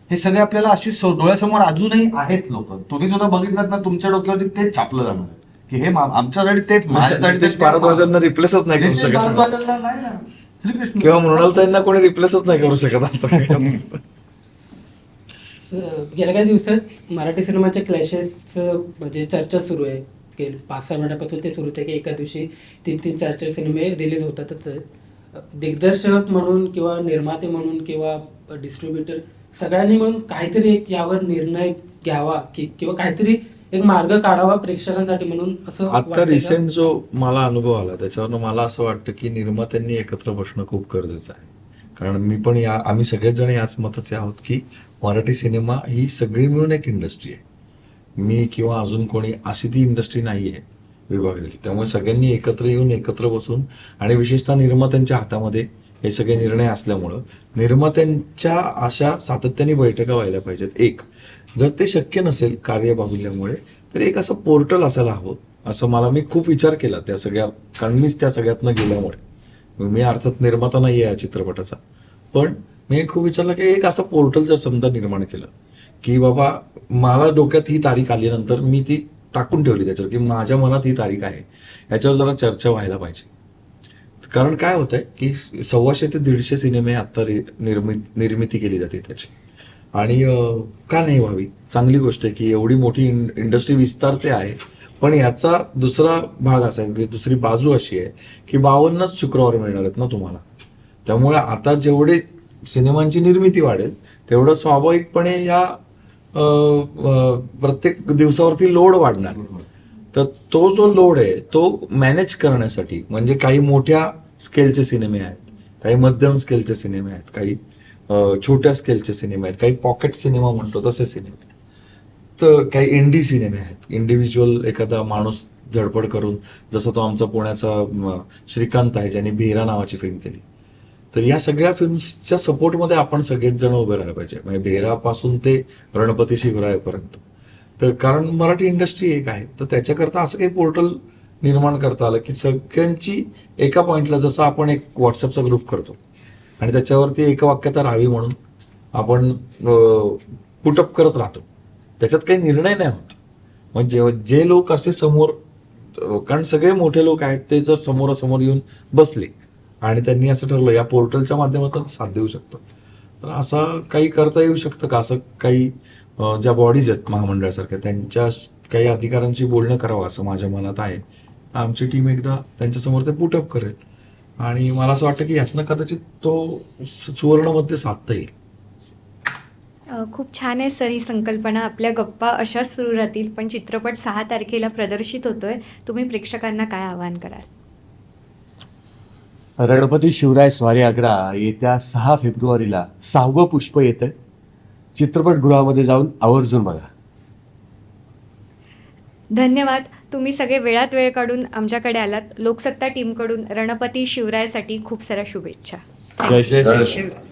हे सगळे आपल्याला अशी डोळ्यासमोर अजूनही आहेत लोक. तुम्ही सुद्धा बघितलं ना, तुमच्या डोक्यावरती तेच छापलं जाणार. की हे आमच्यासाठी तेच माझ्यासाठी नितेश भारद्वाजांना रिप्लेसच नाही करू नितेश शकत भारद्वाजांना नाही ना. श्रीकृष्ण किंवा मृणालताईंना कोणी रिप्लेसच नाही करू शकत आता. गेल्या काही दिवसात मराठी सिनेमाच्या क्लॅशेसचं म्हणजे चर्चा सुरू आहे. गेल्या 5-6 महिन्यापासून ते सुरूच आहे की एका दिवशी 3-3, 4-4 सिनेमे रिलीज होतातच आहेत. दिग्दर्शक म्हणून किंवा निर्माते म्हणून किंवा डिस्ट्रीब्युटर सगळ्यांनी म्हणून काहीतरी एक यावर निर्णय घ्यावा किंवा काहीतरी एक मार्ग काढावा प्रेक्षकांसाठी म्हणून असं वाटतंय आता का? रिसेंट जो मला अनुभव आला त्याच्यावरनं मला असं वाटतं की निर्मात्यांनी एकत्र बसणं खूप गरजेचं आहे. कारण मी पण आम्ही सगळेच जण याच मताचे आहोत की मराठी सिनेमा ही सगळी मिळून एक इंडस्ट्री आहे. मी किंवा अजून कोणी अशी ती इंडस्ट्री नाही आहे विभागलेली. त्यामुळे सगळ्यांनी एकत्र येऊन एकत्र बसून आणि विशेषतः निर्मात्यांच्या हातामध्ये हे सगळे निर्णय असल्यामुळं निर्मात्यांच्या अशा सातत्याने बैठका व्हायला पाहिजेत. एक जर ते शक्य नसेल कार्यबाहुल्यामुळे तर एक असं पोर्टल असायला हवं असं मी खूप विचार केला त्या सगळ्या, कारण मीच त्या सगळ्यातनं गेल्यामुळे. मी अर्थात निर्माता नाही आहे या चित्रपटाचा, पण मी खूप विचारलं की एक असं पोर्टलचं समजा निर्माण केलं की बाबा मला डोक्यात ही तारीख आल्यानंतर मी ती टाकून ठेवली त्याच्यावर की माझ्या मनात ही तारीख आहे, याच्यावर जरा चर्चा व्हायला पाहिजे. कारण काय होतंय की 125 ते 150 सिनेमे आता निर्मिती केली जाते त्याची. आणि का नाही व्हावी, चांगली गोष्ट आहे की एवढी मोठी इंडस्ट्री विस्तारते आहे. पण याचा दुसरा भाग असा आहे की दुसरी बाजू अशी आहे की 52च शुक्रवार मिळणार आहेत ना तुम्हाला. त्यामुळे आता जेवढे सिनेमांची निर्मिती वाढेल तेवढं स्वाभाविकपणे या प्रत्येक दिवसावरती लोड वाढणार. तर तो जो लोड आहे तो मॅनेज करण्यासाठी म्हणजे काही मोठ्या स्केलचे सिनेमे आहेत, काही मध्यम स्केलचे सिनेमे आहेत, काही छोट्या स्केलचे सिनेमे आहेत, काही पॉकेट सिनेमा म्हणतो तसे सिनेमे आहेत, तर काही इंडी सिनेमे आहेत. इंडिव्हिज्युअल एखादा माणूस धडपड करून, जसं तो आमचा पुण्याचा श्रीकांत आहे ज्याने भेरा नावाची फिल्म केली. तर या सगळ्या फिल्म्सच्या सपोर्टमध्ये आपण सगळेच जण उभे राहायला पाहिजे, म्हणजे भेरापासून ते रणपती शिवरायपर्यंत. तर कारण मराठी इंडस्ट्री एक आहे, तर त्याच्याकरता असं काही पोर्टल निर्माण करता आलं की सगळ्यांची एका पॉईंटला, जसं आपण एक व्हॉट्सअपचा ग्रुप करतो आणि त्याच्यावरती एकवाक्यता राहावी म्हणून आपण पुटअप करत राहतो, त्याच्यात काही निर्णय नाही होत. म्हणजे जे लोक असे समोर, कारण सगळे मोठे लोक आहेत, ते जर समोरासमोर येऊन बसले आणि त्यांनी असं ठरवलं या पोर्टलच्या माध्यमातून साथ देऊ शकतो, तर असं काही करता येऊ शकतं का? असं काही ज्या बॉडीज आहेत महामंडळासारख्या त्यांच्या काही अधिकाऱ्यांशी बोलणं करावं असं माझ्या मनात आहे. आमची टीम एकदा त्यांच्यासमोर ते पुटअप करेल आणि मला असं वाटतं की यातनं कदाचित तो सुवर्णमध्ये साधता येईल. खूप छान आहे सर ही संकल्पना. आपल्या गप्पा अशाच सुरू राहतील, पण चित्रपट 6 तारखेला प्रदर्शित होतोय. तुम्ही प्रेक्षकांना काय आवाहन कराल? रणपती शिवराय स्वारी आग्रा येत्या 6 फेब्रुवारीला 6वं पुष्प येतंय. चित्रपटगृहामध्ये जाऊन आवर्जून बघा. धन्यवाद. तुम्ही सगळे वेळात वेळ काढून आमच्याकडे आलात. लोकसत्ता टीमकडून रणपती शिवरायसाठी खूप साऱ्या शुभेच्छा. जय जय जय श्री शिवराय.